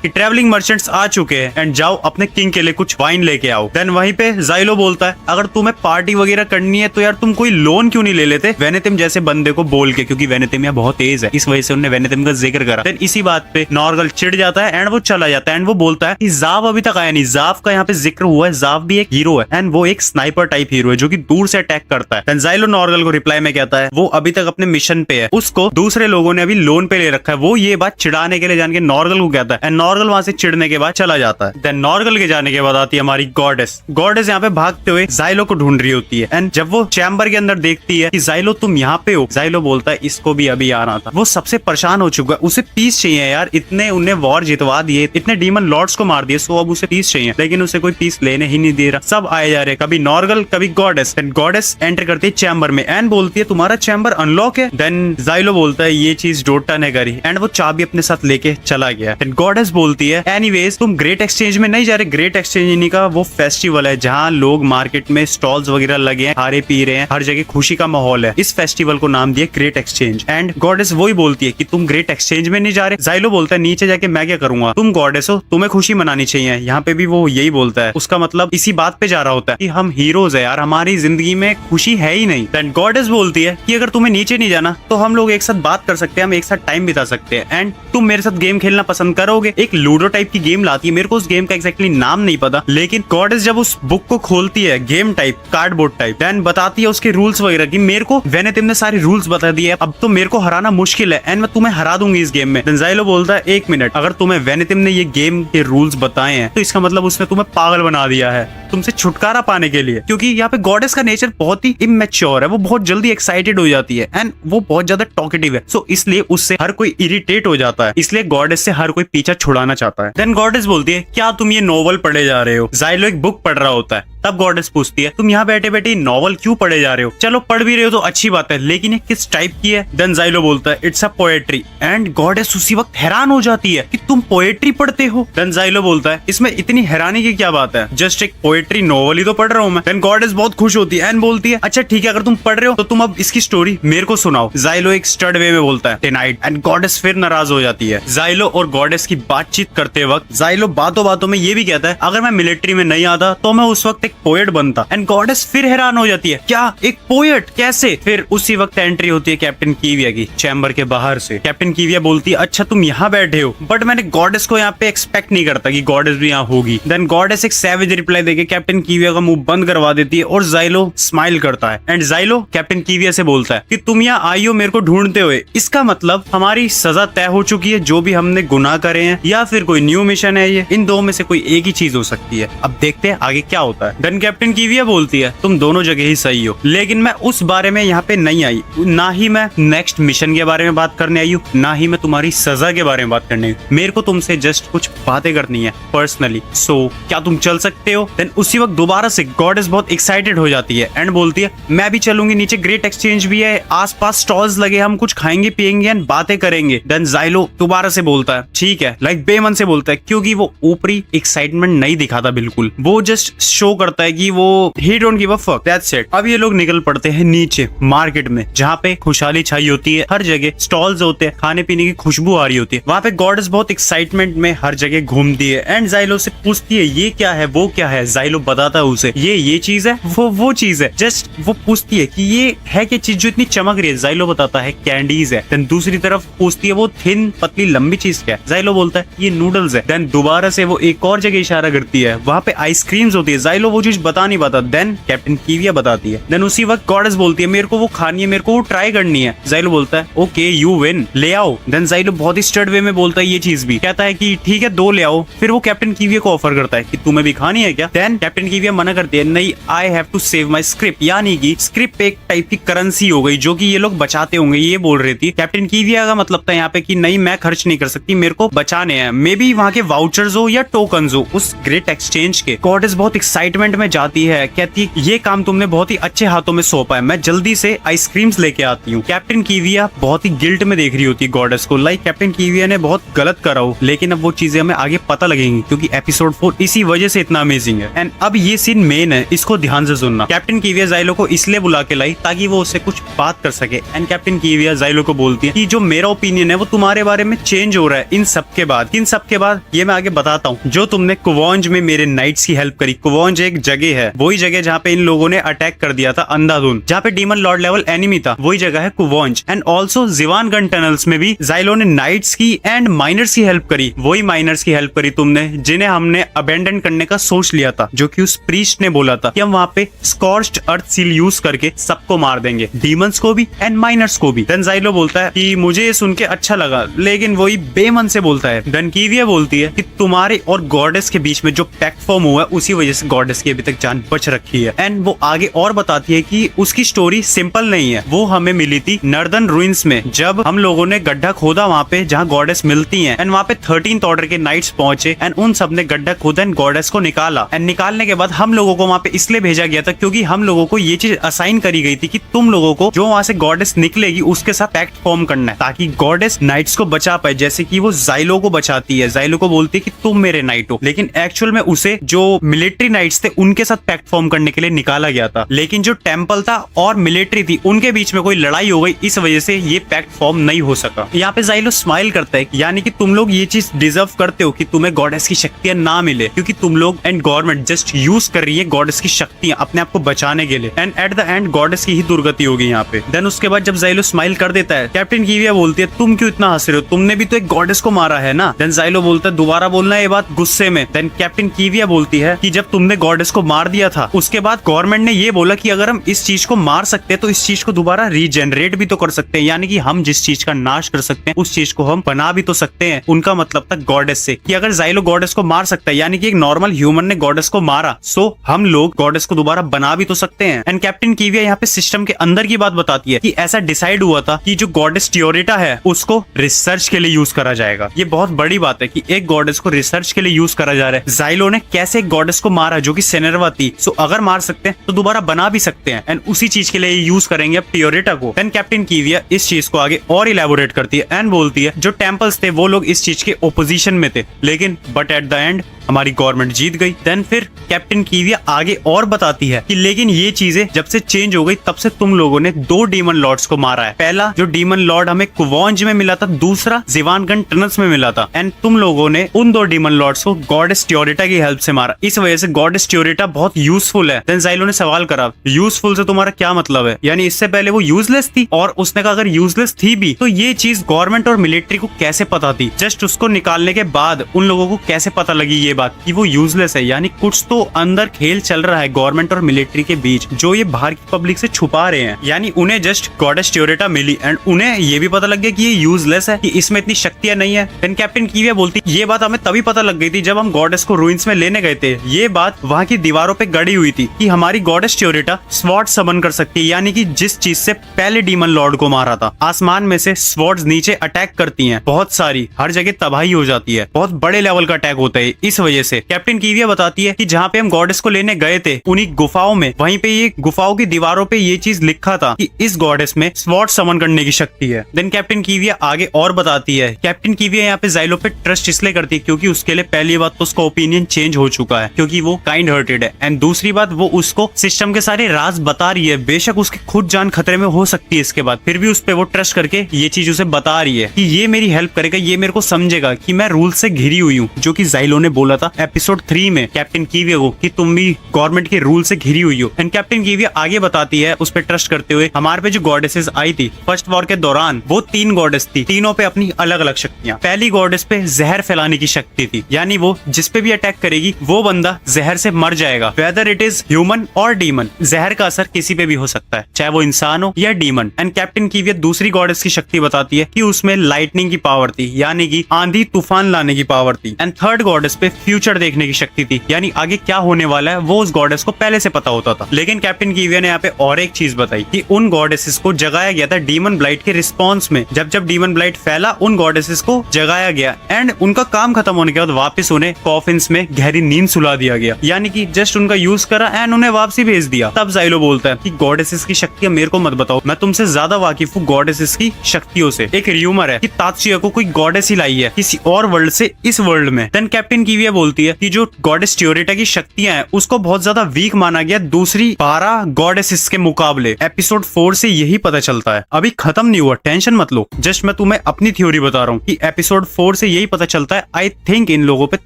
कि ट्रैवलिंग मर्चेंट्स आ चुके हैं एंड जाओ अपने किंग के लिए कुछ वाइन लेके आओ। देन वहीं पे जाइलो बोलता है अगर तुम्हें पार्टी वगैरह करनी है तो यार तुम कोई लोन क्यों नहीं ले लेते वेनेथिम जैसे बंदे को बोल के, क्योंकि वेनेथिम यहाँ बहुत तेज है, इस वजह से उन्होंने वेनेथिम का जिक्र करा। देन इसी बात पे नॉर्गल चिढ़ जाता है एंड वो चला जाता है एंड वो बोलता है कि जाव अभी तक आया नहीं। जाव का यहाँ पे जिक्र हुआ है, जाव भी एक हीरो है एंड वो एक स्नाइपर टाइप हीरो है जो कि दूर से अटैक करता है। देन जाइलो नॉर्गल को रिप्लाई में कहता है वो अभी तक अपने मिशन पे है, उसको दूसरे लोगों ने अभी लोन पे ले रखा है। वो ये बात चिढ़ाने के लिए जान के नॉर्गल को कहता है एंड नॉर्गल वहां से चिढ़ने के बाद चला जाता है। देन नॉर्गल के जाने के बाद आती है हमारी गॉडेस। गॉडेस यहाँ पे भागते हुए जाइलो को ढूंढ रही होती है एंड जब वो चैम्बर के अंदर देखती है कि जाइलो तुम यहाँ पे हो, जाइलो बोलता है इसको भी अभी आना था। वो सबसे परेशान हो चुका है, उसे पीस चाहिए यार, इतने उन्हें वॉर जितवा दिए, इतने डीमन लॉर्ड्स को मार दिए, सो अब उसे पीस चाहिए, लेकिन उसे कोई पीस लेने ही नहीं दे रहा। सब आए जा रहे, कभी नॉर्गल कभी गॉडेस। देन गॉडेस एंटर करती है चैम्बर में एंड बोलती है तुम्हारा चैम्बर अनलॉक है। देन जाइलो बोलता है ये चीज डोटा ने करी एंड वो चाबी अपने साथ लेके चला गया। देन गॉडेस बोलती है एनीवेज तुम ग्रेट एक्सचेंज में नहीं जा रहे, ग्रेट एक्सचेंज का वो फेस्टिवल है जहाँ लोग मार्केट में स्टॉल्स वगैरह लगे हैं, खारे पी रहे हैं, हर जगह खुशी का माहौल है। इस फेस्टिवल को नाम दिया ग्रेट एक्सचेंज। एंड गॉडेस वही बोलती है कि तुम ग्रेट एक्सचेंज में नहीं जा रहे। जाइलो बोलता है नीचे जाके मैं क्या करूंगा, तुम गॉडेस हो, तुम्हें खुशी मनानी चाहिए। यहाँ पे भी वो यही बोलता है, उसका मतलब इसी बात पे जा रहा होता है कि हम हीरोज है यार, हमारी जिंदगी में खुशी है ही नहीं। देन गॉडेस बोलती है कि अगर तुम्हें नीचे नहीं जाना तो हम लोग एक साथ बात कर सकते हैं, हम एक साथ टाइम बिता सकते हैं एंड तुम मेरे साथ गेम खेलना पसंद करोगे। एक लूडो टाइप की गेम लाती है, मेरे को उस गेम का एक्जैक्टली नाम नहीं पता, लेकिन गॉडेस जब उस बुक को खोलती है game type cardboard type, then बताती है उसके रूल्स वगैरह की मेरे को वेनेथिम ने सारे रूल्स बता दिए, अब तो मेरे को हराना मुश्किल है एंड मैं तुम्हें हरा दूंगी इस गेम में। देन जाइलो बोलता है एक मिनट, अगर तुम्हें वेनेथिम ने ये गेम के रूल्स बताए हैं तो इसका मतलब उसने तुम्हें पागल बना दिया है तुमसे छुटकारा पाने के लिए, क्योंकि यहाँ पे गॉडेस का नेचर बहुत ही इमेच्योर है, वो बहुत जल्दी एक्साइटेड हो जाती है एंड वो बहुत ज्यादा टॉकेटिव है, सो इसलिए उससे हर कोई इरिटेट हो जाता है, इसलिए गॉडेस से हर कोई पीछा छुड़ाना चाहता है। देन गॉडेस बोलती है क्या तुम ये नॉवल पढ़े जा रहे हो? जाइलो एक बुक पढ़ रहा होता है, तब गॉडेस पूछती है तुम यहाँ बैठे बैठे नॉवल क्यों पढ़े जा रहे हो? चलो पढ़ भी रहे हो तो अच्छी बात है, लेकिन ये किस टाइप की है? देन जाइलो बोलता है it's a poetry and goddess उसी वक्त हैरान हो जाती है कि तुम पोएट्री पढ़ते हो। देन जाइलो बोलता है इसमें इतनी हैरानी की क्या बात है, जस्ट एक पोएट्री नॉवल ही तो पढ़ रहा हूँ मैं। देन गॉडेस बहुत खुश होती है एंड बोलती है अच्छा ठीक है, अगर तुम पढ़ रहे हो तो तुम अब इसकी स्टोरी मेरे को सुनाओ। जाइलो एक स्टर्ड वे में बोलता है टेनाइट एंड गॉडेस फिर नाराज हो जाती है। जाइलो और गॉडेस की बातचीत करते वक्त जाइलो बातों बातों में ये भी कहता है अगर मैं मिलिट्री में नहीं आता तो मैं उस वक्त एक पोएट बनता। एंड गॉडेस फिर हैरान हो जाती है क्या एक पोएट कैसे? फिर उसी वक्त एंट्री होती है कैप्टन कीविया की चैम्बर के बाहर से। कैप्टन कीविया बोलती है अच्छा तुम यहाँ बैठे हो, बट मैंने गॉडेस को यहाँ पे एक्सपेक्ट नहीं करता कि गॉडेस भी यहाँ होगी। देन गॉडेस एक सैवेज रिप्लाई देके कैप्टन कीविया का मुंह बंद करवा देती है और जाइलो स्माइल करता है एंड जाइलो कैप्टन कीविया से बोलता है कि तुम यहाँ आई हो मेरे को ढूंढते हुए, इसका मतलब हमारी सजा तय हो चुकी है, जो भी हमने गुनाह करे हैं या फिर कोई न्यू मिशन है, ये इन दो में से कोई एक ही चीज हो सकती है। अब देखते हैं आगे क्या होता है। देन कैप्टन कीविया बोलती है तुम दोनों जगह ही सही हो, लेकिन मैं उस बारे में यहाँ पे नहीं आई, ना ही मैं नेक्स्ट मिशन के बारे में बात करने आई हूँ, ना ही मैं तुम्हारी सजा के बारे में बात करने आई हूँ। मेरे को तुमसे जस्ट कुछ बातें करनी है पर्सनली, सो क्या तुम चल सकते हो? देन उसी वक्त दोबारा से गॉडेस बहुत एक्साइटेड हो जाती है एंड बोलती है मैं भी चलूंगी, नीचे ग्रेट एक्सचेंज भी है, आसपास स्टॉल्स लगे, हम कुछ खाएंगे पियेंगे एंड बातें करेंगे। देन जाइलो दोबारा से बोलता है ठीक है, लाइक बेमन से बोलता है, क्योंकि वो ऊपरी एक्साइटमेंट नहीं दिखाता बिल्कुल, वो जस्ट शो करता है कि वो ही don't give a fuck, that's it. अब ये लोग निकल पड़ते हैं नीचे मार्केट में, जहाँ पे खुशहाली छाई होती है, हर जगह स्टॉल्स होते हैं, खाने पीने की खुशबू आ रही होती है। वहाँ पे गॉडेस बहुत एक्साइटमेंट में हर जगह घूमती है एंड जाइलो से पूछती है ये क्या है वो क्या है? जाइलो बताता है उसे ये चीज है, वो चीज है, जस्ट वो पूछती है कि ये है क्या चीज जो इतनी चमक रही है? जाइलो बताता है कैंडीज है। देन दूसरी तरफ पूछती है वो थिन पतली लंबी चीज क्या है? जाइलो बोलता है ये नूडल्स है। देन दोबारा से वो एक और जगह इशारा करती है, वहाँ पे आइसक्रीम्स होती है। जाइलो वो वो चीज बता नहीं पाता। देन कैप्टन कीविया बताती है। देन उसी वक्त गॉडेस बोलती है मेरे को वो खानी है, मेरे को वो ट्राई करनी है। जाइलो बोलता है ओके यू विन, ले आओ। देन जाइलो बहुत ही स्टर्ड वे में बोलता है ये चीज भी, कहता है कि ठीक है 2 ले आओ। फिर वो कैप्टन कीविया को ऑफर करता है कि तुम्हें भी खानी है क्या। देन कैप्टन कीविया मना करती है नहीं, I have to save my script, यानी कि स्क्रिप्ट एक टाइप की करेंसी हो गई जो कि ये लोग बचाते होंगे, ये बोल रही थी। कैप्टन कीविया का मतलब था यहाँ पे कि नहीं मैं खर्च नहीं कर सकती, मेरे को बचाने हैं। मे बी वहां के वाउचर्स हो या टोकन्स हो उस ग्रेट एक्सचेंज के। गॉडेस बहुत एक्साइटमेंट में जाती है, कहती है ये काम तुमने बहुत ही अच्छे हाथों में सौंपा है, मैं जल्दी से आइसक्रीम्स लेके आती हूँ। कैप्टन कीविया बहुत ही गिल्ट में देख रही होती है गॉडेस को, लाइक कैप्टन कीविया ने बहुत गलत करा हो, लेकिन अब वो चीजें हमें आगे पता लगेंगी क्योंकि एपिसोड 4 इसी वजह से इतना अमेजिंग है। एंड अब ये सीन मेन है, इसको ध्यान से सुनना। कैप्टन कीविया जाइलो को इसलिए बुला के लाई ताकि वो उससे कुछ बात कर सके। एंड कैप्टन कीविया जाइलो को बोलती है कि जो मेरा ओपिनियन है वो तुम्हारे बारे में चेंज हो रहा है इन सब के बाद। इन सब के बाद ये मैं आगे बताता हूँ। जो तुमने कुवॉन्ज में मेरे नाइट्स की हेल्प करी, कुवॉन्ज एक जगह है, वही जगह जहाँ पे इन लोगों ने अटैक कर दिया था अंधाधुन, जहाँ पे डीमन लॉर्ड लेवल एनिमी था, वही जगह है कुवॉन्ज। एंड ऑल्सो जिवान गन टनल्स में भी जाइलो ने नाइट्स की एंड माइनर्स की हेल्प करी, वही माइनर्स की हेल्प करी तुमने जिन्हें हमने अबेंडन करने का सोच लिया था, जो कि उस प्रीस्ट ने बोला था कि हम वहाँ पे स्कॉर्च्ड अर्थ सील यूज करके सबको मार देंगे, डीमंस को भी एंड माइनर्स को भी। देन जाइलो बोलता है कि मुझे ये सुन के अच्छा लगा, लेकिन वही बेमन से बोलता है। देन कीविया बोलती है कि तुम्हारे और गॉडेस के बीच में जो पैक्ट फॉर्म हुआ है उसी वजह से गॉडेस की अभी तक जान बच रखी है। एंड वो आगे और बताती है कि उसकी स्टोरी सिंपल नहीं है, वो हमें मिली थी नर्दर्न रूइंस में, जब हम लोगों ने गड्ढा खोदा वहाँ पे जहाँ गॉडेस मिलती हैं। एंड वहाँ पे 13th ऑर्डर के नाइट्स पहुंचे एंड उन सब ने गड्ढा खोदा एंड गॉडेस को निकाला। एंड निकालने के बाद हम लोगों को वहाँ पे इसलिए भेजा गया था क्योंकि हम लोगों को ये चीज असाइन करी गई थी कि तुम लोगों को जो वहाँ से गॉडेस निकलेगी उसके साथ पैक्ट फॉर्म करना है ताकि गॉडेस नाइट्स को बचा पाए, जैसे कि वो जाइलो को बचाती है। जाइलो को बोलती है कि तुम मेरे नाइट हो, लेकिन एक्चुअल में उसे जो मिलिट्री नाइट्स थे उनके साथ पैक्ट फॉर्म करने के लिए निकाला गया था, लेकिन जो टेंपल था और मिलिट्री थी उनके बीच में कोई लड़ाई हो गई, इस वजह से ये पैक्ट फॉर्म नहीं हो सका। यहाँ पे जाइलो स्माइल करता है, यानी कि तुम लोग ये चीज डिजर्व करते हो कि तुम्हें गॉडेस की शक्तियां ना मिले, क्योंकि तुम लोग एंड गवर्नमेंट जस्ट यूज कर रही है गॉडेस की शक्तियां अपने आप को बचाने के लिए। And at the end goddess की ही दुर्गति होगी यहाँ पे। देन उसके बाद जब जाइलो स्माइल कर देता है, कैप्टन कीविया बोलती है तुम क्यों इतना हंस रहे हो, तुमने भी तो एक गॉडेस को मारा है ना। देन जाइलो बोलता है दोबारा बोलना ये बात गुस्से में। देन कैप्टन कीविया बोलती है कि जब तुमने गॉडेस को मार दिया था उसके बाद गवर्नमेंट ने ये बोला कि अगर हम इस चीज को मार सकते हैं तो इस चीज को दोबारा रीजनरेट भी तो कर सकते हैं, यानी कि हम जिस चीज का नाश कर सकते हैं उस चीज को हम बना भी तो सकते हैं। उनका मतलब था गॉडेस से कि अगर जाइलो गॉडेस को मार सकता है, यानी कि एक नॉर्मल ह्यूमन ने गॉडेस को मारा, सो हम लोग गॉडेस को दोबारा बना भी तो सकते हैं। एंड कैप्टन कीविया यहाँ पे सिस्टम के अंदर की बात बताती है कि ऐसा डिसाइड हुआ था कि जो गॉडेस टियोरिटा है उसको रिसर्च के लिए यूज करा जाएगा। ये बहुत बड़ी बात है कि एक गॉडेस को रिसर्च के लिए यूज करा जा रहा है। जाइलो ने कैसे एक गॉडेस को मारा जो कि सेनेरवा थी, सो अगर मार सकते हैं तो दोबारा बना भी सकते हैं एंड उसी चीज के लिए यूज करेंगे अब टियोरिटा को। देन कैप्टन कीविया इस चीज को आगे और इलेबोरेट करती है एंड बोलती है जो टेंपल्स थे वो लोग इस चीज के ओपोजिशन में थे, लेकिन बट एट द एंड हमारी गवर्नमेंट जीत गई। देन फिर कैप्टन कीविया आगे और बताती है कि लेकिन ये चीजें जब से चेंज हो गई तब से तुम लोगों ने 2 डीमन लॉर्ड्स को मारा है। पहला जो डीमन लॉर्ड हमें कुवॉन्ज में मिला था, दूसरा जिवानगन टनल्स में मिला था। एंड तुम लोगों ने उन 2 डीमन लॉर्ड्स को गॉडेस टियोरिटा की हेल्प से मारा, इस वजह से गॉडेस टियोरिटा बहुत यूजफुल है। देन जाइलो ने सवाल करा यूजफुल से तुम्हारा क्या मतलब है, यानी इससे पहले वो यूजलेस थी? और उसने कहा अगर यूजलेस थी भी तो ये चीज गवर्नमेंट और मिलिट्री को कैसे पता थी? जस्ट उसको निकालने के बाद उन लोगों को कैसे पता लगी ये बात कि वो यूजलेस है? यानी कुछ तो अंदर खेल चल रहा है गवर्नमेंट और मिलिट्री के बीच जो ये बाहर की पब्लिक से छुपा रहे हैं। यानी उन्हें जस्ट गॉडेस टियोरिटा मिली एंड उन्हें ये भी पता लग गया कि ये यूजलेस है, कि इसमें इतनी शक्तियां नहीं है। देन कैप्टन कीविया बोलती ये बात हमें तभी पता लग गई थी जब हम गॉडेस को रूइंस में लेने गए थे। ये बात वहां की दीवारों पे गड़ी हुई थी कि हमारी गॉडेस टियोरिटा स्वॉर्ड समन कर सकती है, यानी कि जिस चीज से पहले डीमन लॉर्ड को मारा था। आसमान में से स्वॉर्ड्स नीचे अटैक करती हैं, बहुत सारी, हर जगह तबाही हो जाती है, बहुत बड़े लेवल का अटैक होता है। इस वजह से कैप्टन कीविया बताती है कि जहाँ पे हम गॉडेस को लेने गए थे उन्हीं गुफाओं में, वहीं पे ये गुफाओं की दीवारों पे ये चीज लिखा था कि इस गॉडेस में स्वॉर्ड समन करने की शक्ति है। देन कैप्टन कीविया आगे और बताती है, कैप्टन कीविया यहाँ पे जाइलो पे ट्रस्ट इसलिए करती है क्योंकि उसके लिए पहली बात तो उसका ओपिनियन चेंज हो चुका है क्योंकि वो काइंड हार्टेड है, एंड दूसरी बात वो उसको सिस्टम के सारे राज बता रही है। बेशक उसकी खुद जान खतरे में हो सकती है इसके बाद, फिर भी उस पे वो ट्रस्ट करके ये चीज उसे बता रही है कि ये मेरी हेल्प करेगा, ये मेरे को समझेगा कि मैं रूल से घिरी हुई हूँ, जो कि जाइलो ने बोला बोला था एपिसोड 3 में कैप्टन कीविया को कि तुम भी गवर्नमेंट के रूल से घिरी हुई हो। एंड कैप्टन कीविया आगे बताती है उस पर ट्रस्ट करते हुए, हमारे पे जो गॉडेसेस आई थी फर्स्ट वॉर के दौरान, वो 3 गॉडेस थी, तीनों पे अपनी अलग अलग शक्तियां। पहली गॉडेस पे जहर फैलाने की शक्ति थी, यानी वो जिस पे भी अटैक करेगी वो बंदा जहर से मर जाएगा, वेदर इट इज ह्यूमन और डीमन। जहर का असर किसी पे भी हो सकता है, चाहे वो इंसान हो या डीमन। एंड कैप्टन कीविया दूसरी गॉडेस की शक्ति बताती है कि उसमें लाइटनिंग की पावर थी, यानी कि आंधी तूफान लाने की पावर थी। एंड थर्ड गॉडेस पे फ्यूचर देखने की शक्ति थी, यानी आगे क्या होने वाला है वो उस गॉडेस को पहले से पता होता था। लेकिन कैप्टन कीविया ने यहाँ पे और एक चीज बताई कि उन गॉडेसेस को जगाया गया था डीमन ब्लाइट के रिस्पॉन्स में। जब जब डीमन ब्लाइट फैला उन गॉडेसेस को जगाया गया एंड उनका काम खत्म होने के बाद वापस उन्हें कॉफिन्स में गहरी नींद सुला दिया गया, यानी कि जस्ट उनका यूज करा एंड उन्हें वापसी भेज दिया। तब जाइलो बोलता है कि गॉडेसेस की शक्तियां मेरे को मत बताओ, मैं तुमसे ज्यादा वाकिफ हूँ गॉडेसेस की शक्तियों से। एक र्यूमर है कि तात्सुया को कोई गॉडेस ही लाई है किसी और वर्ल्ड से इस वर्ल्ड में। देन कैप्टन कीविया बोलती है कि जो गॉडेस ट्योरेटा की शक्तियां हैं उसको बहुत ज्यादा वीक माना गया दूसरी 12 गॉडेसेस के मुकाबले। एपिसोड 4 से यही पता चलता है, अभी खत्म नहीं हुआ, टेंशन मत लो, जस्ट मैं तुम्हें अपनी थ्योरी बता रहा हूँ कि एपिसोड 4 से यही पता चलता है आई थिंक इन लोगों पे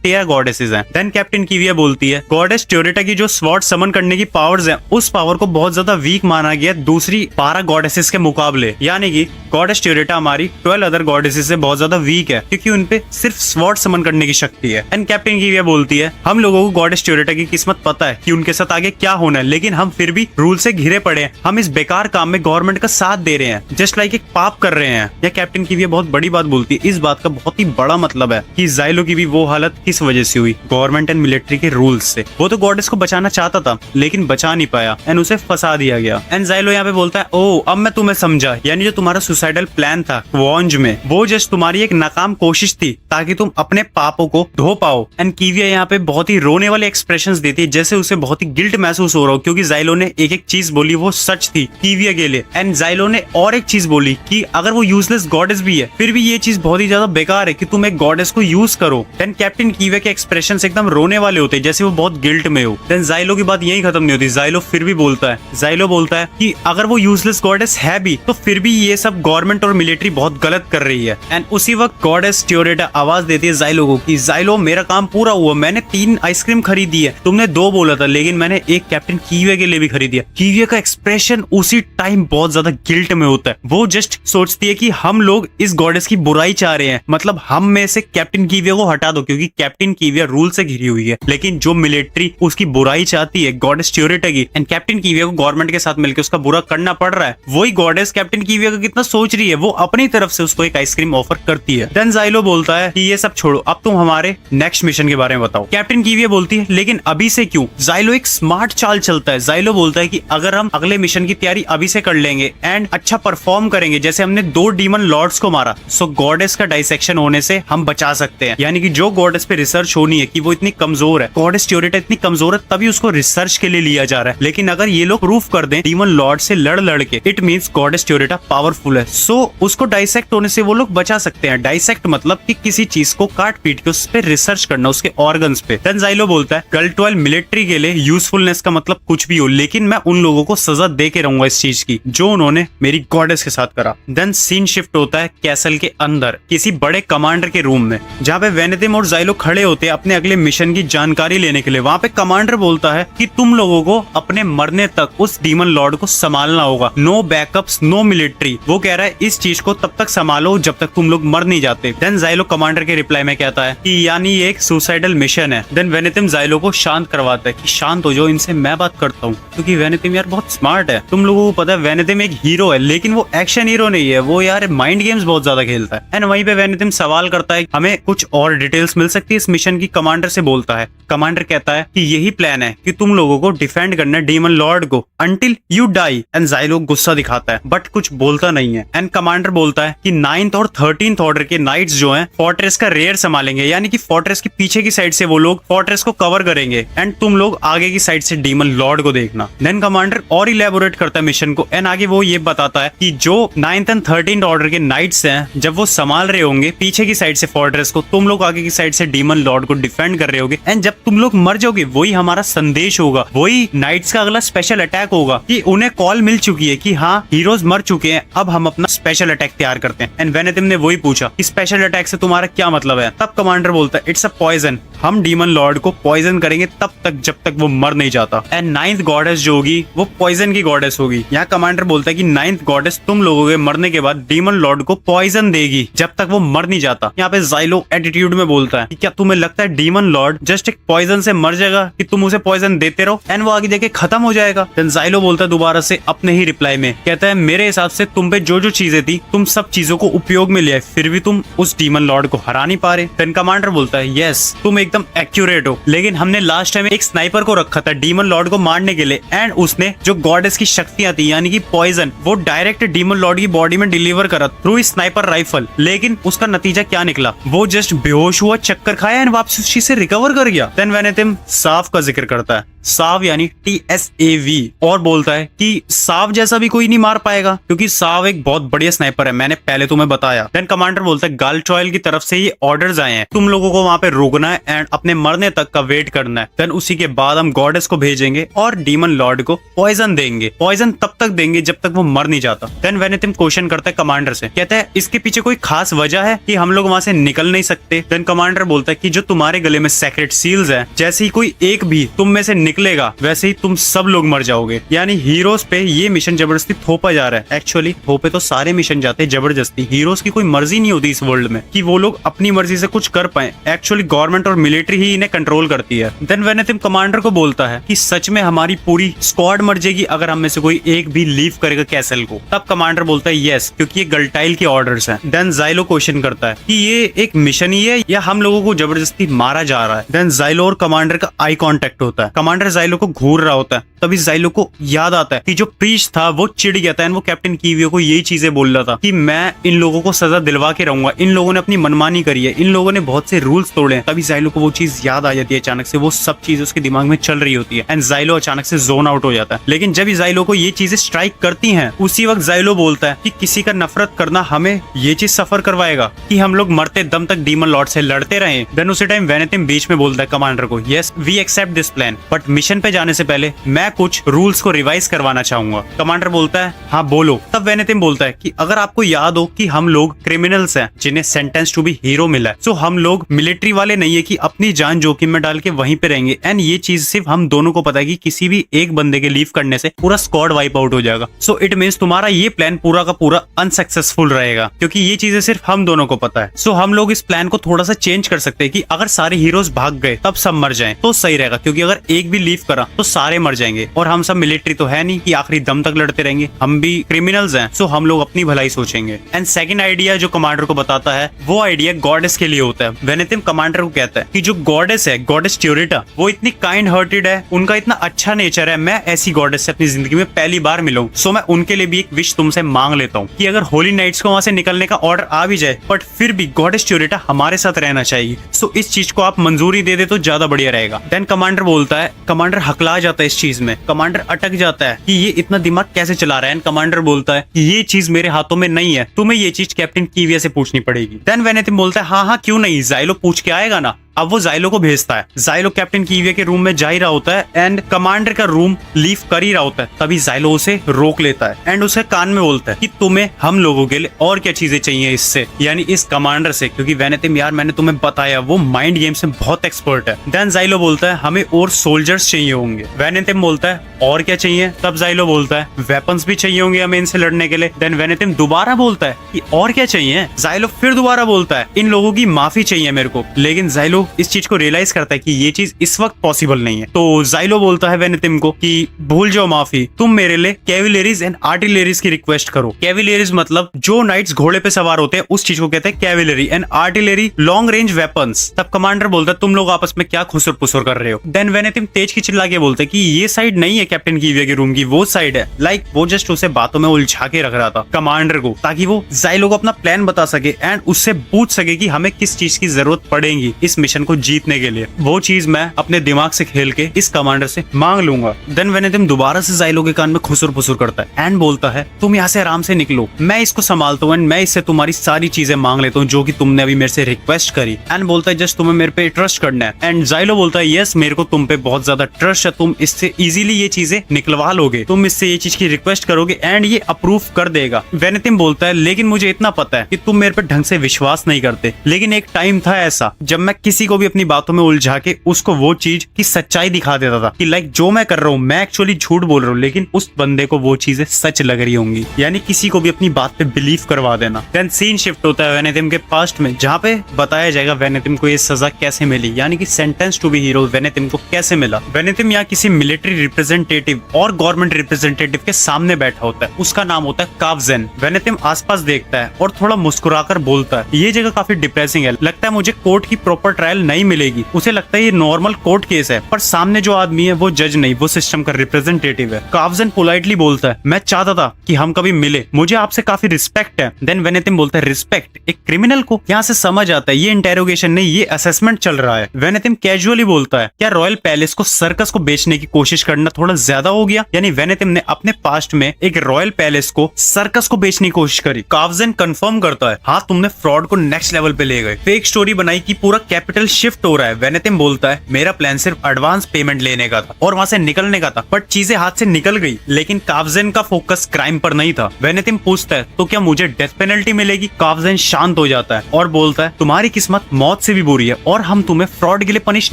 13 गॉडेसेस हैं। देन कैप्टन कीविया बोलती है गॉडेस ट्योरेटा की जो स्वॉर्ड समन करने की पावर्स हैं उस पावर को बहुत ज्यादा वीक माना गया दूसरी 12 गॉडेसेस के मुकाबले, यानी कि गॉडेस ट्योरेटा हमारी 12 अदर गॉडेसेस से बहुत ज्यादा वीक है क्योंकि उनपे सिर्फ स्वॉर्ड समन करने की शक्ति है। एंड कैप्टन कीविया बोलती है हम लोगों को गॉडेस ट्योरेटा की किस्मत पता है कि उनके साथ आगे क्या होना है, लेकिन हम फिर भी रूल से घिरे पड़े हैं, हम इस बेकार काम में गवर्नमेंट का साथ दे रहे हैं, जस्ट लाइक एक पाप कर रहे हैं। या कैप्टन कीविया बहुत बड़ी बात बोलती है, इस बात का बहुत ही बड़ा मतलब है कि जाइलो की भी वो हालत किस वजह से हुई, गवर्नमेंट एंड मिलिट्री के रूल्स से। वो तो गॉडेस को बचाना चाहता था लेकिन बचा नहीं पाया एंड उसे फंसा दिया गया। एंड जाइलो यहाँ पे बोलता है ओ अब मैं तुम्हें समझा, यानी जो तुम्हारा सुसाइडल प्लान था वॉन्ज में वो जस्ट तुम्हारी एक नाकाम कोशिश थी ताकि तुम अपने पापों को धो पाओ। एंड कीविया यहाँ पे बहुत ही रोने वाले एक्सप्रेशंस देती है, जैसे उसे बहुत ही गिल्ट महसूस हो रहा हो क्योंकि जाइलो ने एक एक चीज बोली वो सच थी कीविया के लिए। एंड जाइलो ने और एक चीज बोली कि अगर वो यूजलेस गॉडेस भी है फिर भी ये चीज बहुत ही ज्यादा बेकार है कि तुम एक गॉडेस को यूज करो। देन कैप्टन कीविया के एक्सप्रेशंस एकदम रोने वाले होते हैं जैसे वो बहुत गिल्ट में हो। देन जाइलो की बात यही खत्म नहीं होती, जाइलो फिर भी बोलता है, जाइलो बोलता है कि अगर वो यूजलेस गॉडेस है भी तो फिर भी ये सब गवर्नमेंट और मिलिट्री बहुत गलत कर रही है। एंड उसी वक्त गॉडेस ट्योरेटा आवाज देती है जाइलो को कि जाइलो मेरा काम पूरा हुआ, मैंने 3 आइसक्रीम खरीदी है, तुमने 2 बोला था लेकिन मैंने एक कैप्टन कीविया के लिए भी खरीदी है। कीविया का एक्सप्रेशन उसी टाइम बहुत ज्यादा गिल्ट में होता है, वो जस्ट सोचती है कि हम लोग इस गॉडेस की बुराई चाह रहे हैं, मतलब हम में से कैप्टन कीविया को हटा दो क्योंकि कैप्टन कीविया रूल से घिरी हुई है, लेकिन जो मिलिट्री उसकी बुराई चाहती है गॉडेस ट्योरेटा की एंड कैप्टन कीविया को गवर्नमेंट के साथ मिलकर उसका बुरा करना पड़ रहा है, वही गॉडेस कैप्टन कीविया का कितना सोच रही है, वो अपनी तरफ से उसको एक आइसक्रीम ऑफर करती है। देन जाइलो बोलता है कि ये सब छोड़ो, अब तुम हमारे नेक्स्ट मिशन के बारे में बताओ। कैप्टन कीविया बोलती है लेकिन अभी से क्यों? जाइलो एक स्मार्ट चाल चलता है, जाइलो बोलता है कि अगर हम अगले मिशन की तैयारी अभी से कर लेंगे एंड अच्छा परफॉर्म करेंगे, जैसे हमने 2 डीमन लॉर्ड्स को मारा, सो गॉडेस का डाइसेक्शन होने से हम बचा सकते हैं, यानी कि जो गॉडेस पे रिसर्च होनी है कि वो इतनी कमजोर है, गॉडेस ट्योरेटा इतनी कमजोर है तभी उसको रिसर्च के लिए लिया जा रहा है, लेकिन अगर ये लोग प्रूफ कर दें डीमन लॉर्ड से लड़ के, इट मींस गॉडेस ट्योरेटा पावरफुल है, सो उसको डाइसेक्ट होने से वो लोग बचा सकते हैं। डाइसेक्ट मतलब कि किसी चीज को काट पीट के उस पे रिसर्च करना, उसके ऑर्गन्स पे। देन जाइलो बोलता है कल्ट वाइल मिलिट्री के लिए यूजफुलनेस का मतलब कुछ भी हो, लेकिन मैं उन लोगों को सजा दे के रहूंगा इस चीज की जो उन्होंने मेरी गॉडेस के साथ करा। देन सीन शिफ्ट होता है कैसल के अंदर किसी बड़े कमांडर के रूम में, जहाँ पे वेनेथिम और जाइलो खड़े होते हैं अपने अगले मिशन की जानकारी लेने के लिए। वहाँ पे कमांडर बोलता है कि तुम लोगों को अपने मरने तक उस डीमन लॉर्ड को संभालना होगा, नो बैकअप्स नो मिलिट्री। वो कह रहा है इस चीज को तब तक संभालो जब तक तुम लोग मर नहीं जाते। देन जाइलो कमांडर के रिप्लाई में कहता है कि यानी ये एक सुसाइडल मिशन है। देन वेनेथिम जाइलो को शांत करवाता है कि शांत हो जाओ, इनसे मैं बात करता हूँ, क्योंकि वेनेथिम यार बहुत स्मार्ट है, तुम लोगों को पता है वेनेथिम एक हीरो है लेकिन वो एक्शन हीरो नहीं है, वो यार माइंड गेम्स बहुत ज्यादा खेलता है। एंड वहीं पे वेनेथिम सवाल करता है हमें कुछ और डिटेल्स मिल सकती है इस मिशन की, कमांडर से बोलता है। कमांडर कहता है कि यही प्लान है कि तुम लोगों को डिफेंड करना है डीमन लॉर्ड को until you die. And Xylo गुस्सा दिखाता है बट कुछ बोलता नहीं है। एंड कमांडर बोलता है कि 9th और 13th ऑर्डर के नाइट्स जो हैं फोर्ट्रेस का रेयर संभालेंगे, यानी कि फोर्ट्रेस की पीछे की साइड से वो लोग फोर्ट्रेस को कवर करेंगे एंड तुम लोग आगे की साइड से डीमन लॉर्ड को देखना। देन कमांडर और इलेबोरेट करता है मिशन को एंड आगे वो ये बताता है कि जो 9th एंड 13th ऑर्डर के नाइट्स हैं जब वो संभाल रहे होंगे पीछे की साइड से फोर्ट्रेस को, तुम लोग आगे की साइड से डीमन लॉर्ड को डिफेंड कर रहे होगे एंड जब तुम लोग मर जाओगे वही हमारा संदेश होगा, वही नाइट्स का अगला स्पेशल अटैक होगा कि उन्हें कॉल मिल चुकी है कि हाँ हीरोज मर चुके हैं, अब हम अपना स्पेशल अटैक तैयार करते हैं। एंड वेनेथिम ने वही पूछा कि स्पेशल अटैक से तुम्हारा क्या मतलब है। तब कमांडर बोलता है इट्स अ पॉइजन, हम डीमन लॉर्ड को पॉइजन करेंगे तब तक जब तक वो मर नहीं जाता। एंड नाइन्थ गॉडेस जो होगी वो पॉइजन की गॉडेस होगी। यहाँ कमांडर बोलता है कि नाइन्थ गॉडेस तुम लोगों के मरने के बाद डीमन लॉर्ड को पॉइजन देगी जब तक वो मर नहीं जाता। यहाँ पे ज़ाइलो एटीट्यूड में बोलता है कि क्या तुम्हें लगता है डीमन लॉर्ड जस्ट एक पॉइजन से मर जाएगा कि तुम उसे पॉइजन देते रहो एंड वो आगे देखे खत्म हो जाएगा। देन ज़ाइलो बोलता है दोबारा से अपने ही रिप्लाई में, कहता है मेरे हिसाब से तुम पे जो जो चीजें थी तुम सब चीजों को उपयोग में लिया, फिर भी तुम उस डीमन लॉर्ड को हरा नहीं पा रहे। देन कमांडर बोलता है यस तुम एकदम एक्यूरेट हो, लेकिन हमने लास्ट टाइम एक स्नाइपर को रखा था डीमन लॉर्ड को मारने के लिए एंड उसने जो गॉडेस की शक्तियां थी यानी कि पॉइजन वो डायरेक्ट डीमन लॉर्ड की बॉडी में डिलीवर करा थ्रू स्नाइपर राइफल, लेकिन उसका नतीजा क्या निकला, वो जस्ट बेहोश हुआ, चक्कर खाया एंड वापस उस चीज से रिकवर कर गया। देन वेनेथिम साव का जिक्र करता है, साव यानी TSAV, और बोलता है कि साव जैसा भी कोई नहीं मार पाएगा क्योंकि साव एक बहुत बढ़िया स्नाइपर है, मैंने पहले तुम्हें बताया। देन कमांडर बोलता है गाल्ट्रॉयल की तरफ से ये ऑर्डर्स आए हैं, तुम लोगों को वहां पे रुकना है एंड अपने मरने तक का वेट करना है। देन उसी के बाद हम गॉडेस को भेजेंगे और डीमन लॉर्ड को पॉइजन देंगे, पॉइजन तब तक देंगे जब तक वो मर नहीं जाता। देन वेनेथिम क्वेश्चन करता है कमांडर से, कहता है इसके पीछे कोई खास वजह है कि हम लोग वहां से निकल नहीं सकते। देन कमांडर बोलता है कि जो तुम्हारे गले में सेक्रेट सील्स है, जैसे ही कोई एक भी तुम में से निकलेगा वैसे ही तुम सब लोग मर जाओगे। यानी हीरोज पे ये मिशन जबरदस्ती थोपा जा रहा है। एक्चुअली थोपे तो सारे मिशन जाते हैं जबरदस्ती, हीरोज की कोई मर्जी नहीं होती इस वर्ल्ड में कि वो लोग अपनी मर्जी से कुछ कर पाए। एक्चुअली गवर्नमेंट और मिलिट्री ही इन्हें कंट्रोल करती है। देन वेनेथिम कमांडर को बोलता है कि सच में हमारी पूरी स्क्वाड मर जाएगी अगर हम में से कोई एक भी लीव करेगा कैसल को। तब कमांडर बोलता है यस, क्योंकि ये गल्टाइल के ऑर्डर्स हैं। देन ज़ाइलो क्वेश्चन करता है कि ये एक मिशन ही है या हम लोगों को जबरदस्ती मारा जा रहा है। देन ज़ाइलो और कमांडर का आई कांटेक्ट होता है, कमांडर ज़ाइलो को घूर रहा होता है, तभी ज़ाइलो को याद आता है कि जो प्रीस्ट था वो चिढ़ गया था एंड वो कैप्टन कीवियो को यही चीजें बोल रहा था कि मैं इन लोगों को सजा दिलवा के रहूंगा, इन लोगों ने अपनी मनमानी करी है, इन लोगों ने बहुत से रूल्स तोड़े हैं। तभी ज़ाइलो को वो चीज याद आ जाती है, अचानक से वो सब चीज उसके दिमाग में चल रही होती है एंड ज़ाइलो अचानक से जोन आउट हो जाता है। लेकिन जब ज़ाइलो को ये चीजें स्ट्राइक करती हैं उसी वक्त ज़ाइलो बोलता है कि किसी का नफरत करना हमें ये चीज सफर करवाएगा कि हम लोग मरते दम तक डीमन लॉर्ड से लड़ते रहे। देन उसी टाइम वेनेथिम बीच में बोलता है कमांडर को, yes we accept this plan, but mission पे जाने से पहले मैं कुछ रूल्स को रिवाइज करवाना चाहूंगा। कमांडर बोलता है हाँ बोलो। तब वेनेथिम बोलता है कि अगर आपको याद हो कि हम लोग क्रिमिनल्स हैं जिन्हें सेंटेंस टू बी हीरो मिला है, सो हम लोग मिलिट्री वाले नहीं है कि अपनी जान जोखिम में डाल के वहीं पे रहेंगे एंड ये चीज सिर्फ हम दोनों को पता है कि किसी भी एक बंदे के लीव करने से पूरा स्क्वाड वाइप आउट हो जाएगा। सो इट मींस तुम्हारा ये प्लान पूरा का पूरा अनसक्सेसफुल रहेगा क्योंकि ये चीजें सिर्फ हम दोनों को पता है। सो हम लोग इस प्लान को थोड़ा सा चेंज कर सकते हैं कि अगर सारे हीरोज भाग गए तब सब मर जाएं तो सही रहेगा, क्योंकि अगर एक भी लीव करा तो सारे मर जाएंगे और हम सब मिलिट्री तो है नहीं कि आखिरी दम तक लड़ते रहेंगे, हम भी क्रिमिनल्स हैं। सो हम लोग अपनी भलाई सोचेंगे। एंड सेकंड आइडिया जो कमांडर को बताता है वो आइडिया गॉडेस के लिए होता है। वेनेथिम कमांडर को कहता है कि जो गॉडेस है, गॉडेस ट्यूरिटा, वो इतनी काइंड हार्टेड है, उनका इतना अच्छा नेचर है, मैं ऐसी गॉडेस से अपनी जिंदगी में पहली बार मिला हूं। सो मैं उनके लिए भी एक विश तुमसे मांग लेता हूँ कि अगर होली नाइट्स को वहां से निकलने का ऑर्डर आ भी जाए बट फिर भी गॉडेस ट्यूरिटा हमारे साथ रहना चाहिए। सो इस चीज को आप मंजूरी दे दे तो ज्यादा बढ़िया रहेगा। देन कमांडर बोलता है, कमांडर हकला जाता है इस चीज में, कमांडर अटक जाता है कि ये इतना दिमाग कैसे चला रहा है। कमांडर बोलता है कि ये चीज मेरे हाथों में नहीं है, तुम्हें ये चीज कैप्टन कीविया से पूछनी पड़ेगी। देन वेनेथिम बोलता है हाँ हाँ क्यों नहीं, ज़ाइलो पूछ के आएगा ना। अब वो ज़ाइलो को भेजता है, ज़ाइलो कैप्टन कीविया के रूम में जा ही रहा होता है एंड कमांडर का रूम लीव कर ही रहा होता है। तभी ज़ाइलो उसे रोक लेता है एंड उसे कान में बोलता है कि तुम्हें हम लोगों के लिए और क्या चीजें चाहिए इससे, यानी इस कमांडर से, क्योंकि वेनेथिम यार मैंने तुम्हें बताया वो माइंड गेम्स में बहुत एक्सपर्ट है। देन ज़ाइलो बोलता है हमें और सोल्जर्स चाहिए होंगे। वेनेथिम बोलता है और क्या चाहिए। तब ज़ाइलो बोलता है वेपन्स भी चाहिए होंगे हमें इनसे लड़ने के लिए। देन वेनेथिम दोबारा बोलता है कि और क्या चाहिए। ज़ाइलो फिर दोबारा बोलता है इन लोगों की माफी चाहिए मेरे को। लेकिन ज़ाइलो इस चीज को रियलाइज करता है कि ये चीज इस वक्त पॉसिबल नहीं है। तो ज़ाइलो बोलता है वेनेथिम को कि भूल जाओ माफी, तुम मेरे लिए कैविलरीज एंड आर्टिलरीज की रिक्वेस्ट करो। कैविलरीज मतलब जो नाइट्स घोड़े पे सवार होते हैं उस चीज को कहते हैं cavalry, and artillery long range weapons. तब कमांडर बोलता है तुम लोग आपस में क्या खुसर पुसर कर रहे हो। देन वेनेथिम तेज की चिल्ला के बोलते कि ये साइड नहीं है कैप्टन कीविया के रूम की, वो साइड है। लाइक वो जस्ट उसे बातों में उलझा के रख रहा था कमांडर को, ताकि वो ज़ाइलो को अपना प्लान बता सके एंड उससे पूछ सके कि हमें किस चीज की जरूरत पड़ेगी इस मिशन मिशन को जीतने के लिए। वो चीज मैं अपने दिमाग से खेल के इस कमांडर से मांग लूंगा। देन वेनेथिम दोबारा से जाइलो के कान में खुसुर फुसुर करता है एंड बोलता है तुम यहाँ से आराम से निकलो, मैं इसको संभालता हूँ एंड मैं इससे तुम्हारी सारी चीजें मांग लेता हूँ जो कि तुमने अभी मेरे से रिक्वेस्ट करी। एंड बोलता है जस्ट तुम्हें मेरे पे ट्रस्ट करना है। एंड जाइलो बोलता है यस मेरे को तुम पे बहुत ज्यादा ट्रस्ट है, तुम इससे इजीली ये चीजें निकलवा लोगे, तुम इससे ये चीज की रिक्वेस्ट करोगे एंड ये अप्रूव कर देगा। वेनेथिम बोलता है लेकिन मुझे इतना पता है कि तुम मेरे पे ढंग से विश्वास नहीं करते, लेकिन एक टाइम था ऐसा जब मैं किसी को भी अपनी बातों में उलझा के उसको वो चीज की सच्चाई दिखा देता था कि लाइक जो मैं कर रहा हूँ मैं एक्चुअली झूठ बोल रहा हूँ, लेकिन उस बंदे को वो चीजें सच लग रही होंगी। यानी किसी को भी अपनी बात पे बिलीव करवा देना। देन सीन शिफ्ट होता है वेनेथिम के पास्ट में, जहाँ पे बताया जाएगा वेनेथिम को ये सजा कैसे मिली, यानी कि सेंटेंस टू बी हीरो वेनेथिम को कैसे मिला। वेनेथिम यहाँ किसी मिलिट्री रिप्रेजेंटेटिव और गवर्नमेंट रिप्रेजेंटेटिव के सामने बैठा होता है, उसका नाम होता है कावजेन। वेनेथिम आसपास देखता है और थोड़ा मुस्कुराकर बोलता है ये जगह काफी डिप्रेसिंग है, लगता है मुझे कोर्ट की प्रॉपर ट्रायल नहीं मिलेगी। उसे लगता है ये नॉर्मल कोर्ट केस है, पर सामने जो आदमी है वो जज नहीं, वो सिस्टम का रिप्रेजेंटेटिव है। कावजेन पोलाइटली बोलता है मैं चाहता था कि हम कभी मिले, मुझे आपसे काफी रिस्पेक्ट है। देन वेनेथिम बोलता है रिस्पेक्ट एक क्रिमिनल को? यहाँ से समझ आता है ये इंटेरोगेशन नहीं, ये असेसमेंट चल रहा है। वेनेथिम कैजुअली बोलता है क्या रॉयल पैलेस को सर्कस को बेचने की कोशिश करना थोड़ा ज्यादा हो गया? यानी वेनेथिम ने अपने पास्ट में एक रॉयल पैलेस को सर्कस को बेचने की कोशिश करी। कावजेन कंफर्म करता है हाँ तुमने फ्रॉड को नेक्स्ट लेवल पे ले गए, फेक स्टोरी बनाई कि पूरा कैपिटल शिफ्ट हो रहा है। वेनेथिम बोलता है मेरा प्लान सिर्फ एडवांस पेमेंट लेने का था और वहां से निकलने का था, बट चीजें हाथ से निकल गई। लेकिन कावजेन का फोकस क्राइम पर नहीं था। वेनेथिम पूछता है तो क्या मुझे डेथ पेनल्टी मिलेगी? कावजेन शांत हो जाता है और बोलता है तुम्हारी किस्मत मौत से भी बुरी है और हम तुम्हें फ्रॉड के लिए पनिश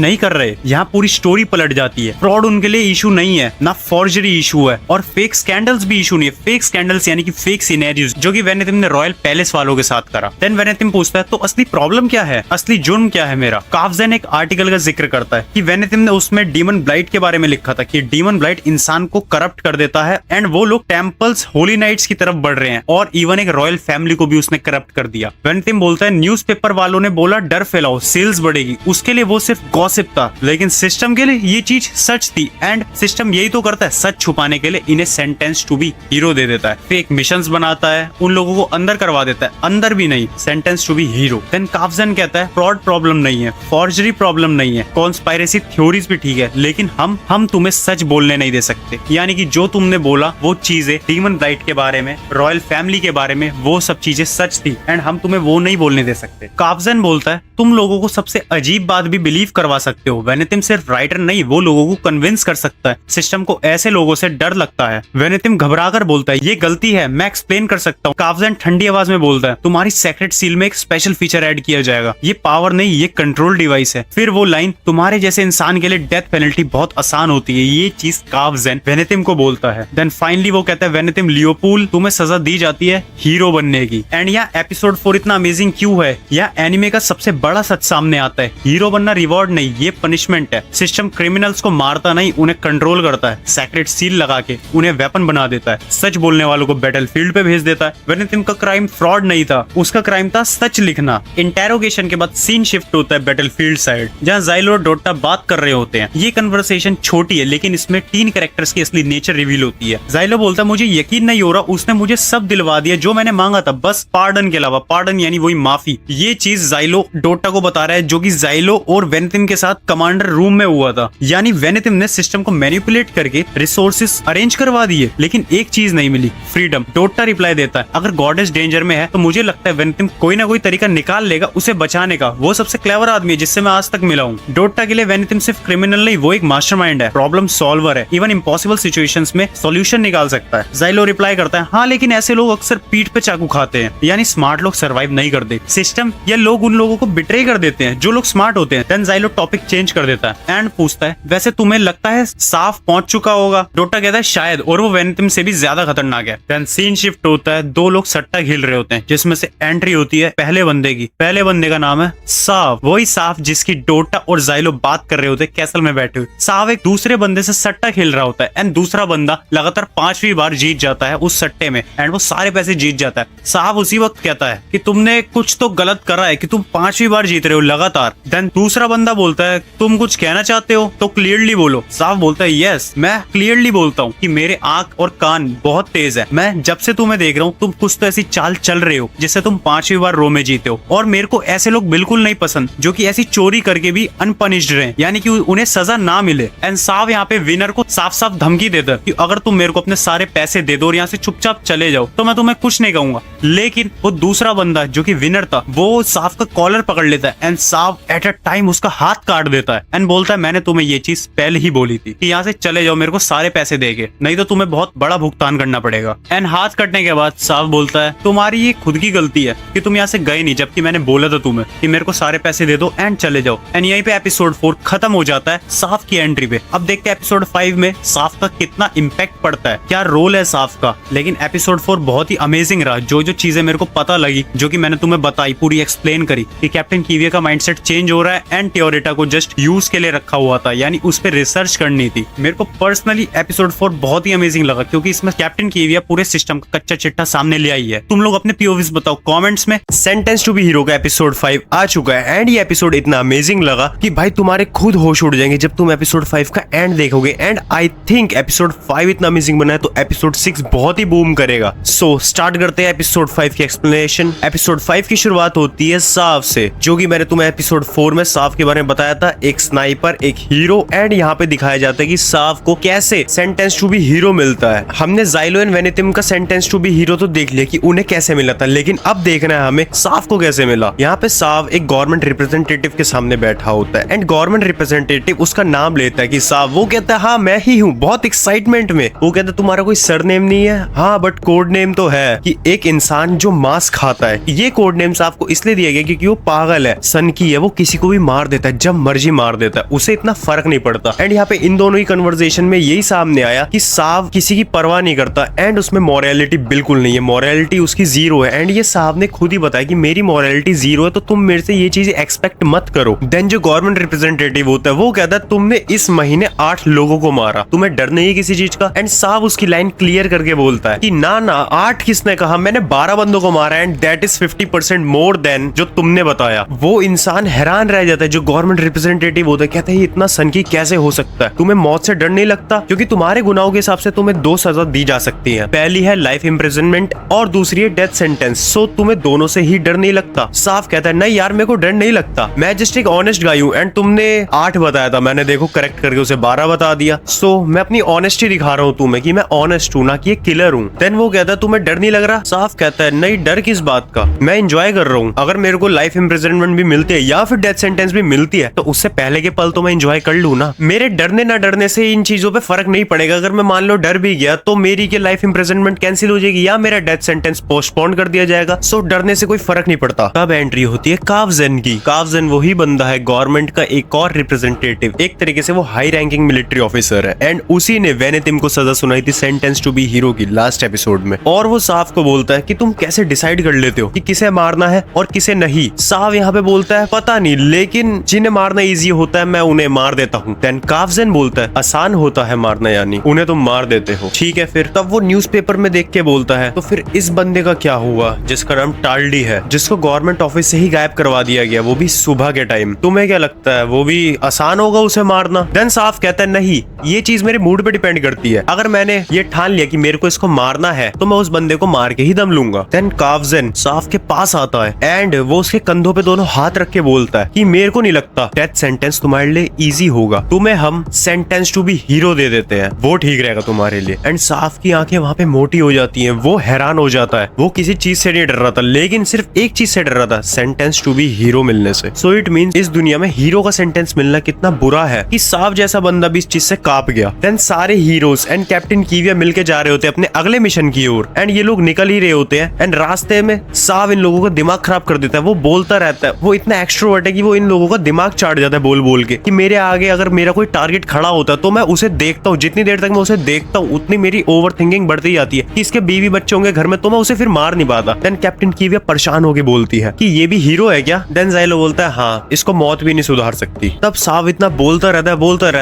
नहीं कर रहे। यहाँ पूरी स्टोरी पलट जाती है। फ्रॉड उनके लिए इशू नहीं है, ना फॉर्जरी इशू है और फेक स्कैंडल्स भी इशू नहीं है। फेक स्कैंडल्स यानी कि फेक सिनेरियोस जो कि वेनेथिम ने रॉयल पैलेस वालों के साथ करा। देन वेनेथिम पूछता है तो असली प्रॉब्लम क्या है, असली जुर्म क्या है मेरा? कावजेन एक आर्टिकल का जिक्र करता है कि वेनेथिम ने उसमें डीमन ब्लाइट के बारे में लिखा था कि डीमन ब्लाइट इंसान को करप्ट कर देता है एंड वो लोग टेम्पल्स होली नाइट्स की तरफ बढ़ रहे हैं और इवन एक रॉयल फैमिली को भी उसने करप्ट कर दिया। वेनेथिम बोलता है न्यूज़पेपर वालों ने बोला डर फैलाओ सेल्स बढ़ेगी, उसके लिए वो सिर्फ गॉसिप था, लेकिन सिस्टम के लिए ये चीज सच थी एंड सिस्टम यही तो करता है, सच छुपाने के लिए इन्हें सेंटेंस टू बी हीरो दे देता है, फेक मिशंस बनाता है, उन लोगों को अंदर करवा देता है, अंदर भी नहीं, sentence to be hero. Then Kavzen कहता है फ्रॉड प्रॉब्लम नहीं है, फॉर्जरी प्रॉब्लम नहीं है, कॉन्स्पायरेसी थ्योरीज भी ठीक है, लेकिन हम तुम्हें सच बोलने नहीं दे सकते। यानी कि जो तुमने बोला वो चीजें डीमन ब्लाइट के बारे में, रॉयल फैमिली के बारे में, वो सब चीजें सच थी एंड हम तुम्हें वो नहीं बोलने दे सकते। कावजेन बोलता है तुम लोगों को सबसे अजीब बात भी बिलीव करवा सकते हो। वेनेथिम सिर्फ राइटर नहीं, वो लोगों को कन्विंस कर सकता है। सिस्टम को ऐसे लोगों से डर लगता है। वेनेथिम घबराकर बोलता है ये गलती है, मैं एक्सप्लेन कर सकता हूँ। कावजेन ठंडी आवाज में बोलता है तुम्हारी सेक्रेट सील में एक स्पेशल फीचर ऐड किया जाएगा, ये पावर नहीं ये कंट्रोल डिवाइस है। फिर वो लाइन तुम्हारे जैसे इंसान के लिए डेथ पेनल्टी बहुत आसान होती है, ये चीज कावजेन वेनेथिम को बोलता है। देन फाइनली वो कहता है वेनेथिम लियोपूल तुम्हें सजा दी जाती है हीरो बनने की। एंड यहाँ एपिसोड 4 इतना अमेजिंग क्यों है? यहाँ एनिमे का सबसे बड़ा सच सामने आता है, हीरो बनना रिवॉर्ड नहीं, ये पनिशमेंट है। सिस्टम क्रिमिनल्स को मारता नहीं, उन्हें कंट्रोल करता है, सेक्रेट सील लगा के उन्हें वेपन बना देता है, सच बोलने वालों को बैटलफील्ड पे भेज देता है। वेनेथिम का क्राइम फ्रॉड नहीं था, उसका क्राइम था सच लिखना। इंटेरोगेशन के बाद सीन शिफ्ट होता है बैटलफील्ड साइड, जहाँ जाइलो और डोटा बात कर रहे होते हैं। ये कन्वर्सेशन छोटी है लेकिन इसमें 3 कैरेक्टर्स की असली नेचर रिवील होती है। जाइलो बोलता है मुझे यकीन नहीं हो रहा, उसने मुझे सब दिलवा दिया जो मैंने मांगा था, बस पार्डन के अलावा। पार्डन यानी वही माफी। ये चीज जाइलो डोटा को बता रहा है जो कि जाइलो और वेनेथिम के साथ कमांडर रूम में हुआ था। यानी वेनेथिम ने सिस्टम को मैनिपुलेट करके रिसोर्सेस अरेंज करवा दिए, लेकिन एक चीज नहीं मिली, फ्रीडम। डोटा रिप्लाई देता है अगर गॉडेस डेंजर में है तो मुझे लगता है वेनेथिम कोई ना कोई तरीका निकाल लेगा उसे बचाने का, वो सबसे क्लेवर आदमी है जिससे मैं आज तक मिला हूँ। डोटा के लिए वेनेथिम सिर्फ क्रिमिनल नहीं, वो एक मास्टरमाइंड है, प्रॉब्लम सॉल्वर है, इवन इम्पॉसिबल सिचुएशंस में सॉल्यूशन निकाल सकता है। जाइलो रिप्लाई करता है हाँ लेकिन ऐसे लोग अक्सर पीठ पे चाकू खाते हैं, यानी स्मार्ट लोग सर्वाइव नहीं करते, सिस्टम या लोग उन लोगों को बिट्रे कर देते हैं जो लोग स्मार्ट होते हैं। देन जाइलो टॉपिक चेंज कर देता है एंड पूछता है वैसे तुम्हें लगता है साफ पहुंच चुका होगा? डोटा कहता है शायद, और वो वेनेथिम से भी ज्यादा खतरनाक है। देन सीन शिफ्ट होता है, 2 लोग सट्टा खेल रहे होते हैं जिसमें से एंट्री होती है पहले बंदे की। पहले बंदे का नाम है साफ, वही साफ जिसकी डोटा और जाइलो बात कर रहे होते हैं कैसल में बैठे हुए। साफ एक दूसरे बंदे से सट्टा खेल रहा होता है एंड दूसरा बंदा लगातार 5वीं बार जीत जाता है उस सट्टे में एंड वो सारे पैसे जीत जाता है। साफ उसी वक्त कहता है कि तुमने कुछ तो गलत करा है कि तुम 5वीं बार जीत रहे हो लगातार। देन दूसरा बंदा बोलता है तुम कुछ कहना चाहते हो तो क्लियरली बोलो। साफ बोलता है यस मैं क्लियरली बोलता हूँ कि मेरे आंख और कान बहुत तेज है, मैं जब से तुम्हें देख रहा हूँ तुम कुछ तो ऐसी चाल चल रहे हो जिससे तुम 5वीं बार रो में जीते हो, और मेरे को ऐसे लोग बिल्कुल नहीं पसंद जो जो कि ऐसी चोरी करके भी अनपनिश्ड रहे, यानी कि उन्हें सजा ना मिले। एंड साव यहाँ पे विनर को साफ साफ धमकी देता है कि अगर तुम मेरे को अपने सारे पैसे दे दो और यहाँ से चुपचाप चले जाओ तो मैं तुम्हें कुछ नहीं कहूंगा। लेकिन वो दूसरा बंदा जो कि विनर था वो साव का कॉलर पकड़ लेता है and Sao at a time उसका हाथ काट देता है एंड बोलता है मैंने तुम्हें ये चीज पहले ही बोली थी कि यहाँ से चले जाओ, मेरे को सारे पैसे देके, नहीं तो तुम्हें बहुत बड़ा भुगतान करना पड़ेगा। एंड हाथ कटने के बाद साव बोलता है तुम्हारी ये खुद की गलती है कि तुम यहाँ से गए नहीं, जबकि मैंने बोला था तुम्हें कि मेरे को सारे पैसे दे दो एंड चले जाओ। एंड यहीं पे एपिसोड 4 खत्म हो जाता है साव की एंट्री पे। अब देखते हैं एपिसोड 5 में साव का कितना इम्पैक्ट पड़ता है, क्या रोल है साव का। लेकिन एपिसोड 4 बहुत ही अमेजिंग रहा। जो जो चीजें मेरे को पता लगी, जो कि मैंने तुम्हें बताई, पूरी एक्सप्लेन करी कि कैप्टन कीविया का माइंडसेट चेंज हो रहा है एंड टेओरेटा को जस्ट यूज के लिए रखा हुआ था, यानी उस पर रिसर्च करनी थी। मेरे को पर्सनली एपिसोड 4 बहुत ही अमेजिंग लगा क्योंकि इसमें कैप्टन कीविया पूरे सिस्टम का कच्चा चिट्ठा सामने ले आई है। तुम लोग अपने पीओवीज बताओ कमेंट्स में। सेंटेंस टू बी हीरो का एपिसोड 5 आ चुका है एंड ये एपिसोड इतना अमेजिंग लगा कि भाई तुम्हारे खुद होश उड़ जाएंगे जब तुम एपिसोड 5 का एंड देखोगे। एंड आई थिंक एपिसोड 5 इतना अमेजिंग बना है तो एपिसोड 6 बहुत ही बूम करेगा। सो स्टार्ट करते हैं एपिसोड 5 की एक्सप्लेनेशन। एपिसोड 5 की शुरुआत होती है साव से, जो कि मैंने तुम्हें एपिसोड 4 में साव के बारे में बताया था, एक स्नाइपर, एक हीरो। एंड यहाँ पे दिखाया जाता है कि साव को कैसे सेंटेंस टू बी हीरो मिलता है। हमने ज़ाइलो एंड वेनेथिम का सेंटेंस टू बी हीरो तो देख लिया कि उन्हें कैसे मिला था, लेकिन अब देखना है हमें साव को कैसे मिला। यहाँ पे साव एक गवर्नमेंट रिप्रेजेंटेटिव के सामने बैठा होता है एंड गवर्नमेंट रिप्रेजेंटेटिव उसका नाम लेता है कि साव। वो कहता है हाँ मैं ही हूँ, बहुत एक्साइटमेंट में। वो कहता है तुम्हारा कोई सरनेम नहीं है? हाँ बट कोड नेम तो है कि एक इंसान जो मांस खाता है। ये कोड नेम साव को इसलिए दिया गया क्योंकि वो पागल है, सनकी है, वो किसी को भी मार देता है, जब मर्जी मार देता है, उसे इतना फर्क नहीं पड़ता। एंड यहाँ पे इन दोनों ही कन्वर्सेशन में यही सामने आया कि साव किसी की परवाह नहीं करता एंड उसमें मॉरलिटी बिल्कुल नहीं है, मॉरलिटी उसकी जीरो है। एंड ये साव ने खुद ही बताया कि मेरी मॉरलिटी जीरो है तो तुम मेरे से ये चीज एक्सपेक्ट मत करो। देन जो गवर्नमेंट रिप्रेजेंटेटिव होता है वो कहता है तुमने इस महीने 8 लोगों को मारा, तुम्हें डर नहीं है किसी चीज का? एंड साव उसकी लाइन क्लियर करके बोलता है कि ना ना 8 किसने कहा, मैंने 12 बंदों को मारा and that is 50% more than जो तुमने बताया। वो इंसान हैरान रह जाता है जो गवर्नमेंट रिप्रेजेंटेटिव होता है, कहता है ये इतना सनकी कैसे हो सकता है, तुम्हें मौत से डर नहीं लगता? क्योंकि तुम्हारे गुनाहों के हिसाब से तुम्हें 2 सजा दी जा सकती है, पहली है लाइफ इम्प्रिजनमेंट और दूसरी है डेथ सेंटेंस। सो तुम्हें दोनों से ही डर नहीं लगता? साफ कहता है नहीं यार मेरे को डर नहीं लगता, मैं जस्ट एक ऑनेस्ट गाय हूँ एंड तुमने 8 बताया था, मैंने देखो करेक्ट करके उसे 12 बता दिया। सो मैं अपनी ऑनेस्टी दिखा रहा हूँ तुम्हें कि मैं ऑनेस्ट हूँ ना कि एक किलर हूँ। देन वो कहता है तुम्हें डर नहीं लग रहा? साफ कहता है नहीं डर किस बात का, मैं एंजॉय कर रहा हूँ। अगर मेरे को लाइफ इम्प्रिजनमेंट भी मिलती है या फिर डेथ सेंटेंस भी मिलती है तो उससे पहले के पल तो मैं एंजॉय कर लूँ ना। मेरे डरने ना डरने से इन चीजों पे फर्क नहीं पड़ेगा। अगर मैं मान लो डर भी गया तो मेरी के लाइफ इम्प्रिजनमेंट कैंसिल हो जाएगी या मेरा डेथ सेंटेंस पोस्टपोन कर दिया जाएगा। सो डरने से कोई फर्क नहीं पड़ता। तब एंट्री होती है कावजेन की। कावजेन वही बंदा है गवर्नमेंट का एक और रिप्रेजेंटेटिव, एक तरीके से वो हाई रैंकिंग मिलिट्री ऑफिसर है एंड उसी ने वेनेथिम को सजा सुनाई थी सेंटेंस टू बी हीरो की लास्ट एपिसोड में। और वो साफ को बोलता है कि तुम कैसे डिसाइड कर लेते हो कि किसे मारना है और किसे नहीं? साफ यहाँ पे बोलता है पता नहीं, लेकिन जिन्हें मारना इजी होता है मैं उन्हें मार देता हूँ। देन कावजेन बोलता है आसान होता है मारना, यानी उन्हें तुम मार देते हो, ठीक है फिर। तब वो न्यूज़पेपर में देख के बोलता है तो फिर इस बंदे का क्या हुआ जिसका नाम टाल्डी है, जिसको गवर्नमेंट ऑफिस से ही गायब करवा दिया गया, वो भी सुबह के टाइम। तुम्हें क्या लगता है वो भी आसान होगा उसे मारना? देन साफ कहता है नहीं, ये चीज मेरे मूड पे डिपेंड करती है। अगर मैंने ये ठान लिया कि मेरे को इसको मारना है तो मैं उस बंदे को मार के ही दम लूंगा। देन कावजेन साफ के पास आता है एंड वो उसके कंधों पे दोनों हाथ रख के बोलता है कि मेरे को नहीं लगता डेथ सेंटेंस तुम्हारे लिए इजी होगा, तुम्हें हम सेंटेंस टू बी हीरो दे देते हैं, वो ठीक रहेगा तुम्हारे लिए। एंड साफ की आंखें वहां पे मोटी हो जाती हैं, वो हैरान हो जाता है। वो किसी चीज से नहीं डर रहा था, लेकिन सिर्फ एक चीज से डर रहा था, सेंटेंस टू बी हीरो मिलने से। सो इट मींस इस दुनिया में हीरो का सेंटेंस मिलना कितना बुरा है कि साफ जैसा बंदा भी इस चीज से कांप गया। देन सारे हीरोज एंड कैप्टन कीविया मिलके जा रहे होते हैं अपने अगले मिशन की ओर एंड ये लोग निकल ही रहे होते हैं एंड रास्ते में साफ इन लोगों का दिमाग खराब कर देता है। वो बोलता रहता है, वो इतना एक्सट्रोवर्ट है कि वो इन लोगों का दिमाग चाट जाता है बोल बोल के कि मेरे आगे अगर मेरा कोई टारगेट खड़ा होता है तो मैं उसे देखता हूँ, जितनी देर तक मैं उसे देखता हूँ उतनी मेरी ओवर थिंकिंग बढ़ती जाती है कि इसके बीवी बच्चे होंगे घर में तो मैं उसे फिर मार नहीं पाता। देन कैप्टन कीविया परेशान होकर बोलती है कि ये भी हीरो है क्या? देन ज़ाइलो बोलता है हाँ, इसको मौत भी नहीं सुधार सकती। तब साफ इतना बोलता रहता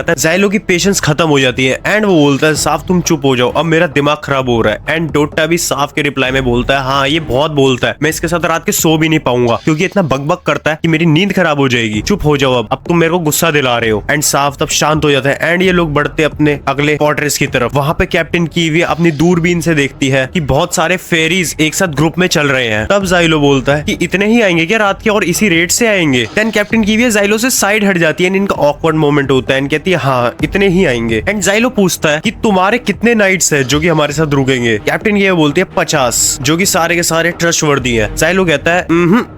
है, ज़ाइलो की पेशेंस खत्म हो जाती है एंड वो बोलता है साफ तुम चुप हो जाओ, अब मेरा दिमाग खराब हो रहा है। एंड डोटा भी साफ के रिप्लाई में बोलता है हाँ ये बहुत बोलता है, मैं इसके साथ रात के सो भी नहीं पाऊंगा क्योंकि इतना बकबक करता है कि मेरी नींद खराब हो जाएगी, चुप हो जाओ अब तुम मेरे को गुस्सा दिला रहे हो। एंड साफ तब शांत हो जाता है एंड ये लोग बढ़ते अपने अगले क्वार्टर्स की तरफ। वहां पे कैप्टन कीविया अपनी दूरबीन से देखती है कि बहुत सारे फेरीज एक साथ ग्रुप में चल रहे हैं। तब ज़ाइलो बोलता है कि इतने ही आएंगे क्या रात के और इसी रेट से आएंगे? देन कैप्टन कीविया जाइलो से साइड हट जाती है, इनका ऑकवर्ड मोमेंट होता है, कहती है हाँ इतने ही आएंगे। एंड जाइलो पूछता है कि तुम्हारे कितने नाइट्स है जो कि हमारे साथ रुकेंगे? कैप्टन कीविया बोलती है 50, जो कि सारे के सारे ट्रस्टवर्दी है। जाइलो कहता है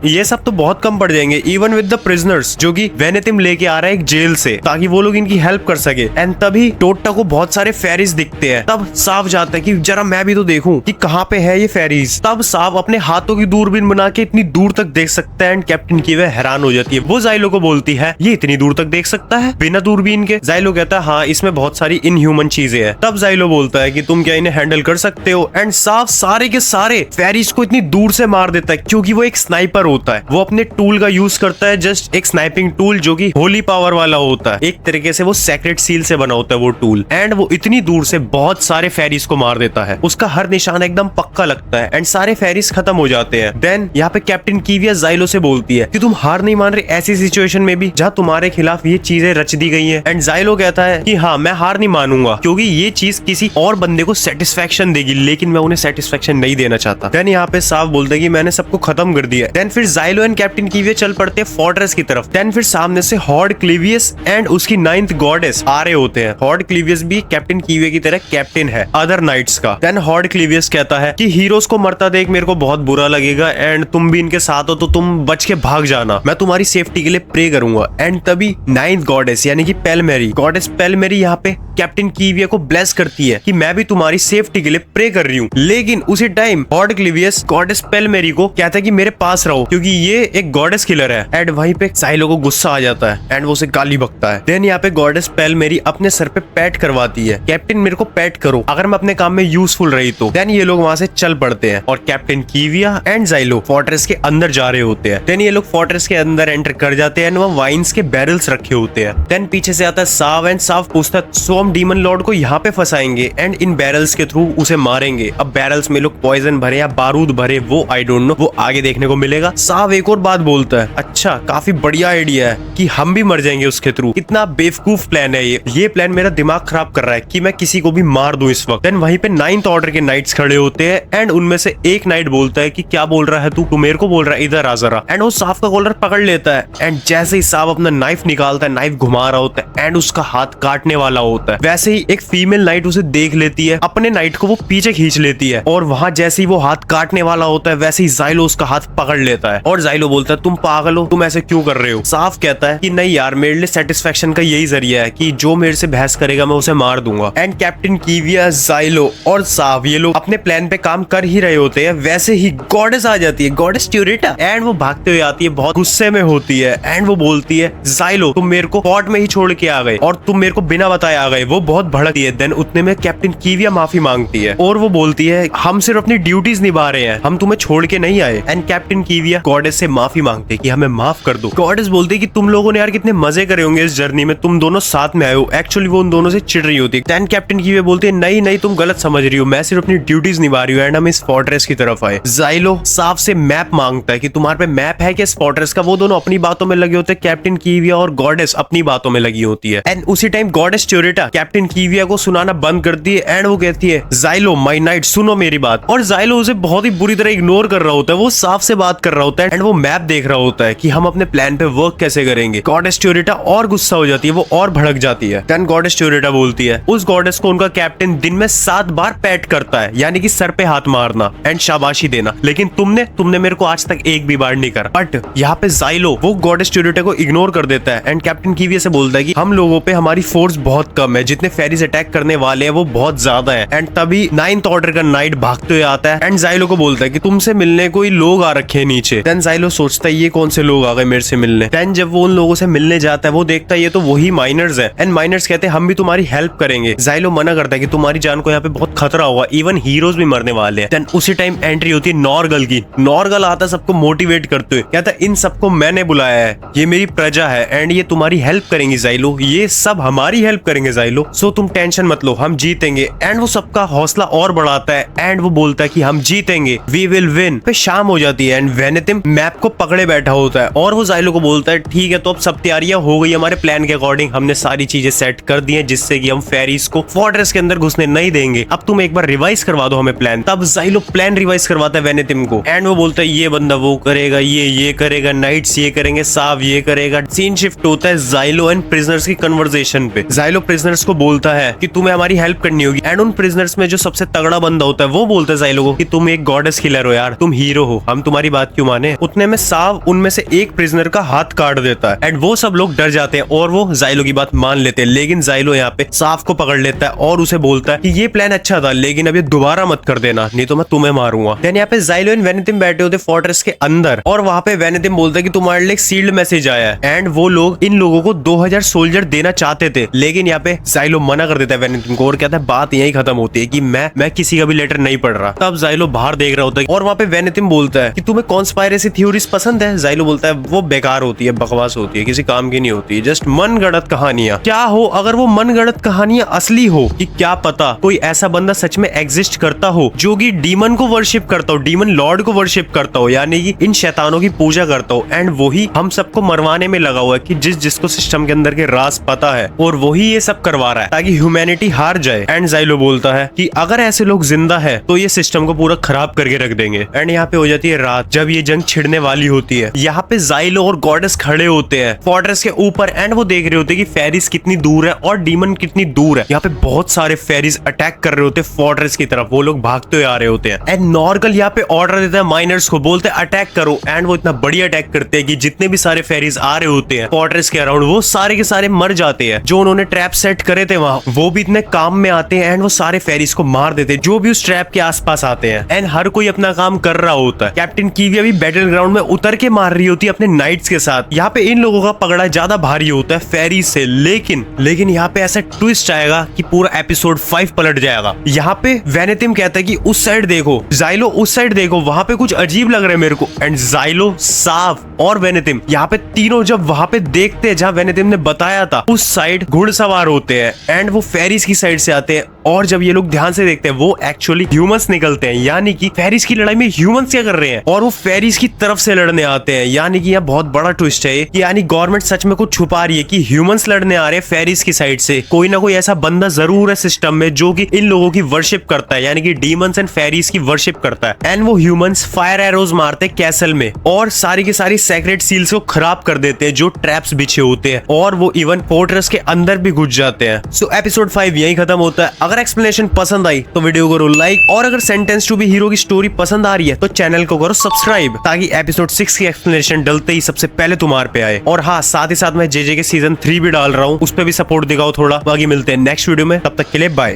ये सब तो बहुत कम पड़ जाएंगे, इवन विद द प्रिजनर्स जो कि वेनेथिम लेके आ रहा है एक जेल से, ताकि वो लोग इनकी हेल्प कर सके। एंड तभी टोट्टा को बहुत सारे फेरीज दिखते हैं। तब साफ जाता है कि जरा मैं भी तो देखूं कि कहाँ पे है ये फेरीज। तब साफ अपने हाथों की दूरबीन बना के इतनी दूर तक देख सकता है। एंड कैप्टन कीविया हैरान हो जाती है। वो जाइलो को बोलती है ये इतनी दूर तक देख सकता है बिना दूरबीन के? जाइलो कहता है हाँ इसमें बहुत सारी इनह्यूमन चीजें हैं। तब जाइलो बोलता है कि तुम क्या इन्हें हैंडल कर सकते हो? एंड साफ सारे के सारे फेरीज को इतनी दूर से मार देता है, क्योंकि वो एक स्नाइपर होता है। वो अपने टूल का यूज करता है, जस्ट एक स्नाइपिंग टूल जो कि होली पावर वाला होता है। एक तरीके से वो सेक्रेट सील से बना होता है वो टूल। एंड वो इतनी दूर से बहुत सारे फेरीज को मार देता है। उसका हर निशान एकदम पक्का लगता है एंड सारे फेरीज खत्म हो जाते हैं। देन यहाँ पे कैप्टन कीविया जाइलो से बोलती है कि तुम हार नहीं मान रहे ऐसी सिचुएशन में भी जहाँ तुम्हारे खिलाफ ये चीजें रच दी गई है? एंड जाइलो कहता है कि हाँ मैं हार नहीं मानूंगा, क्योंकि ये चीज किसी और बंदे को सेटिस्फेक्शन देगी, लेकिन मैं उन्हें सेटिस्फेक्शन नहीं देना चाहता। देन यहाँ पे साफ बोलता है कि मैंने सबको खत्म कर दिया। देन फिर जाइलो एंड कैप्टन कीविया चल पड़ते हैं फोर्ट्रेस की तरफ। देन फिर सामने से हॉर्ड क्लीवियस एंड उसकी 9th गॉडेस आ रहे होते हैं। हॉर्ड क्लीवियस भी कैप्टन कीविया की तरह कैप्टन है अदर नाइट्स का। देन हॉर्ड क्लीवियस कहता है कि हीरोज को मरता देख मेरे को बहुत बुरा लगेगा, एंड तुम भी इनके साथ हो तो तुम बच के भाग जाना, मैं तुम्हारी सेफ्टी के लिए प्रे करूंगा। एंड तभी 9th गॉडेस यानी कि पेलमेरी, गॉडेस पेलमेरी यहाँ पे कैप्टन कीविया को ब्लेस करती है कि मैं भी तुम्हारी सेफ्टी के लिए प्रे कर रही हूँ। लेकिन उसी टाइम हॉर्ड क्लीवियस गॉडेस पेलमेरी को कहता है कि मेरे पास रहो, क्योंकि ये एक गॉडेस किलर है। एंड वहीं पे जाइलो को गुस्सा आ जाता है एंड वो उसे गाली बकता है। देन यहाँ पे गॉडेस पेलमेरी अपने सर पे पैट करवाती है, कैप्टन मेरे को पैट करो अगर मैं अपने काम में यूजफुल रही तो। देन ये लोग वहां से चल पड़ते हैं और कैप्टन कीविया एंड जाइलो फोर्ट्रेस के अंदर जा रहे होते हैं। देन ये लोग फोर्ट्रेस के अंदर एंटर कर जाते हैं। वहाँ वाइन्स के बैरल्स रखे होते हैं। देन पीछे से आता है साव एंड साव पूछता है सो हम डीमन लॉर्ड को यहाँ पे फंसाएंगे एंड इन बैरल्स के थ्रू उसे मारेंगे। अब बैरल्स में लोग पॉइजन भरे या बारूद भरे वो आई डोंट नो, वो आगे देखने को मिलेगा। साव एक और बात बोलता है, अच्छा काफी बढ़िया आइडिया है कि हम भी मर जाएंगे उसके थ्रू। कितना बेवकूफ प्लान है ये प्लान मेरा दिमाग खराब कर रहा है कि मैं किसी को भी मार दूं इस वक्त। देन वहीं पे 9th ऑर्डर के नाइट्स खड़े होते हैं एंड उनमें से एक नाइट बोलता है कि क्या बोल रहा है तू मेरे को बोल रहा है, इधर आ जरा। एंड वो साफ का कॉलर पकड़ लेता है एंड जैसे ही साफ अपना नाइफ निकालता है, नाइफ घुमा रहा होता है एंड उसका हाथ काटने वाला होता है, वैसे ही एक फीमेल नाइट उसे देख लेती है, अपने नाइट को वो पीछे खींच लेती है और वहां जैसे ही वो हाथ काटने वाला होता है वैसे ही जाइलो उसका हाथ पकड़ लेता है। और जाइलो बोलता है तुम पागल हो, तुम ऐसे क्यों कर रहे हो? साफ कहता है कि नहीं यार मेरे लिए सेटिस्फेक्शन का यही जरिया है कि जो मेरे से बहस करेगा मैं उसे मार दूंगा। एंड कैप्टन कीविया, जाइलो और साफ ये लोग अपने प्लान पे काम कर ही रहे होते हैं, वैसे ही गॉडेस आ जाती है, गॉडेस ट्यूरेटा, एंड वो भागते हुए आती है, बहुत गुस्से में होती है एंड वो बोलती है जाइलो तुम मेरे को फोर्ट में ही छोड़ के आ गए और तुम मेरे को बिना बताए आ गए। वो बहुत भड़कती है। देन उतने में कैप्टन कीविया माफी मांगती है और वो बोलती है हम सिर्फ अपनी ड्यूटीज निभा रहे हैं, हम तुम्हें छोड़ के नहीं आए। एंड कैप्टन कीविया गॉडेस से माफी मांगते कि हमें माफ कर दो। गॉडेस बोलती है कि तुम लोगों ने यार कितने मजे करे होंगे इस जर्नी में, तुम दोनों साथ में आए हो। एक्चुअली वो उन दोनों से चिढ़ रही होती है। देन कैप्टन कीविया बोलती है नहीं नहीं तुम गलत समझ रही हो, मैं सिर्फ अपनी ड्यूटीज निभा रही हूँ एंड हम इस फोर्ट्रेस की तरफ आए। जाइलो साफ से मैप मांगता है कि तुम्हारे पे मैप है क्या इस फोर्ट्रेस का? वो दोनों अपनी बातों में लगे होते हैं, कैप्टन कीविया और गॉडेस अपनी बातों में लगी होती है। एंड उसी टाइम गॉडेस ट्यूरेटा कैप्टन कीविया को सुनाना बंद करती है एंड वो कहती है जाइलो माय नाइट सुनो मेरी बात। और जाइलो उसे बहुत ही बुरी तरह इग्नोर कर रहा होता है, वो साफ से बात कर रहा होता है एंड वो मैप देख रहा होता है कि हम अपने प्लान पे वर्क कैसे करेंगे। गॉडेस ट्यूरेटा और गुस्सा हो जाती है, वो और भड़क जाती है। देन गॉडेस ट्यूरेटा बोलती है उस गॉडेस को उनका कैप्टन दिन में 7 बार पैट करता है, यानी कि सर पे हाथ मारना एंड शाबाशी देना, लेकिन तुमने मेरे को आज तक एक भी बार नहीं करा। बट यहाँ पे जाइलो वो गॉडेस ट्यूरेटा को इग्नोर कर देता है एंड कैप्टन कीविया से बोलता है कि हम लोगों पे हमारी फोर्स बहुत कम है, जितने फेरीज अटैक करने वाले हैं वो बहुत ज्यादा है। एंड तभी 9th ऑर्डर का नाइट भागते हुए आता है एंड जाइलो को बोलता है कि तुमसे मिलने कोई लोग आ रखे हैं नीचे। देन जाइलो सोचता है ये कौन से लोग आ गए मेरे से मिलने। देन जब वो उन लोगों से मिलने जाता है वो देखता है ये तो वही माइनर्स है एंड माइनर्स कहते हैं हम भी तुम्हारी हेल्प करेंगे। जाइलो मना करता है कि तुम्हारी जान को यहाँ पे बहुत खतरा होगा, इवन हीरोज भी मरने वाले हैं। देन उसी टाइम एंट्री होती है नॉर्गल की। नॉर्गल आता है सबको मोटिवेट करते हुए, कहता है इन सबको मैंने बुलाया है, ये मेरी प्रजा है एंड ये तुम्हारी हेल्प करेंगी जाइलो, ये सब हमारी हेल्प करेंगे जाइलो, सो तुम टेंशन मत लो, हम जीतेंगे। एंड वो सबका हौसला और बढ़ाता है एंड वो बोलता है कि हम जीतेंगे, वी विल विन। फिर शाम हो जाती है एंड वेनेथिम मैप को पकड़े बैठा होता है और वो जाइलो को बोलता है ठीक है तो अब सब तैयारियां हो गई हमारे प्लान के अकॉर्डिंग, हमने सारी चीजें सेट कर दी हैं जिससे कि हम फेरीज को फोर्ट्रेस के अंदर घुसने नहीं देंगे, अब तुम एक बार रिवाइज करवा दो हमें प्लान। तब जाइलो प्लान रिवाइज करवाता है वेनेथिम को एंड वो बोलता है ये बंदा वो करेगा, ये करेगा, नाइट्स ये करेंगे, साव ये करेगा। सीन शिफ्ट होता है जाइलो एंड प्रिजनर्स की कन्वर्सेशन पे। जाइलो प्रिजनर्स को बोलता है कि तुम्हें हमारी हेल्प करनी होगी, एंड उन प्रिजनर्स में जो सबसे तगड़ा बंदा होता है वो बोलता है जाइलो को कि तुम एक गॉडेस किलर हो यार, तुम हीरो हो, हम तुम्हारी बात क्यों माने। उतने में साव उनमें से एक प्रिजनर का हाथ काट देता है एंड वो सब लोग डर जाते हैं और वो जाइलो की बात मान लेते हैं। लेकिन जाइलो यहाँ पे साव को पकड़ लेता है और उसे बोलता है कि ये प्लान अच्छा था, लेकिन अब ये दोबारा मत कर देना, नहीं तो मैं तुम्हें मारूंगा। देन यहाँ पे जाइलो एंड वेनेथिम बैठे होते फोर्ट्रेस के अंदर, और वहां पे वेनेथिम बोलता है कि तुम्हारे लिए एक सील्ड मैसेज आया है, एंड वो लोग इन लोगों को 2000 सोल्जर देना चाहते थे। लेकिन यहाँ पे जाइलो मना कर देता है वेनेथिम को और कहता है बात यही खत्म होती है कि मैं किसी का भी लेटर नहीं पढ़ रहा। तब जाइलो बाहर देख रहा होता है और वहां पे वेनेथिम बोलता है कि तुम्हें कॉन्स्पायरेसी थ्योरीज पसंद है। जाइलो बोलता है वो बेकार होती है, बकवास होती है, किसी काम की नहीं होती, जस्ट मन गढ़ंत कहानियां। क्या हो अगर वो मन गढ़ंत कहानियां असली हो, कि क्या पता कोई ऐसा बंदा सच में एग्जिस्ट करता हो जो कि डीमन को वर्शिप करता हो, डीमन लॉर्ड को वर्शिप करता हो, यानी कि इन शैतानों की पूजा करता हो, एंड वही हम सबको मरवाने में लगा हुआ है कि जिसको सिस्टम के अंदर के राज पता है, और वही ये सब करवा रहा है ताकि ह्यूमैनिटी हार जाए। एंड जाइलो बोलता है कि अगर ऐसे लोग जिंदा है तो ये सिस्टम को पूरा खराब करके रख देंगे। एंड यहाँ पे हो जाती है रात, जब ये जंग छिड़ने वाली होती है। यहाँ पे जाइलो और गॉडेस खड़े होते हैं फोर्ट्रेस के ऊपर, एंड वो देख रहे होते हैं कि फेरिस कितनी दूर है और डीमन कितनी दूर है। यहाँ पे बहुत सारे फेरिस अटैक कर रहे होते हैं फोर्ट्रेस की तरफ, वो लोग भागते हुए आ रहे होते हैं। एंड नॉर्गल यहाँ पे ऑर्डर देता है माइनर्स को, बोलते हैं अटैक करो, एंड वो इतना बढ़िया अटैक करते हैं कि जितने भी सारे फेरिस आ रहे होते हैं फोर्ट्रेस के अराउंड वो सारे के सारे मर जाते हैं। जो उन्होंने ट्रैप सेट करे थे वहां वो भी इतने काम में आते हैं, एंड वो सारे फेरिस को मार देते हैं जो भी उस ट्रैप के आसपास आते हैं। एंड हर कोई अपना काम कर रहा होता है। कैप्टन कीविया भी बैटल ग्राउंड में उतर के मार रही होती है अपने नाइट्स के साथ। यहाँ पे इन लोगों का पकड़ा ज्यादा भारी होता है फेरिस से, लेकिन यहाँ पे ऐसा ट्विस्ट आएगा कि पूरा एपिसोड 5 पलट जाएगा। यहाँ पे वेनेथिम कहता है कि उस साइड देखो, जाइलो उस साइड देखो, वहां पे कुछ अजीब लग रहा है मेरे को। एंड जाइलो, साव और वेनेथिम यहाँ पे तीनों जब वहां पे देखते हैं जहां वेनेथिम ने बताया था उस साइड घुड़सवार होते हैं, एंड वो फेरिस की साइड से आते हैं, और जब ये लोग ध्यान से देखते हैं वो एक्चुअली ह्यूमंस निकलते हैं, यानी कि फेरिस की लड़ाई में ह्यूमंस क्या कर रहे हैं और वो फेरिस की तरफ से लड़ने आते हैं। यानी कि यहाँ बहुत बड़ा ट्विस्ट है, यानी गवर्नमेंट सच में कुछ छुपा रही है कि ह्यूमंस लड़ने आ रहे हैं फेरिस की साइड से। कोई ना कोई ऐसा बंदा जरूर है सिस्टम में जो कि इन लोगों की वर्शिप करता है, यानी कि डीमंस एंड फेरिस की वर्शिप करता है। एंड वो ह्यूमंस फायर एरोज मारते हैं कैसल में और सारी की सारी सेक्रेट सील्स को खराब कर देते हैं जो ट्रैप्स बिछे होते हैं, और वो इवन फोर्ट्रेस के अंदर भी घुस जाते हैं। सो एपिसोड 5 यही खत्म होता है। अगर एक्सप्लेनेशन पसंद आई तो वीडियो करो लाइक, और अगर सेंटेंस टू बी हीरो की स्टोरी पसंद आ रही है तो चैनल को करो सब्सक्राइब, ताकि एपिसोड 6 की एक्सप्लेनेशन डलते ही सबसे पहले तुम्हारे पे आए। और हाँ, साथ ही साथ मैं जेजे के सीजन 3 भी डाल रहा हूँ, उस पर भी सपोर्ट दिखाओ थोड़ा। बाकी मिलते हैं नेक्स्ट वीडियो में, तब तक के लिए बाय।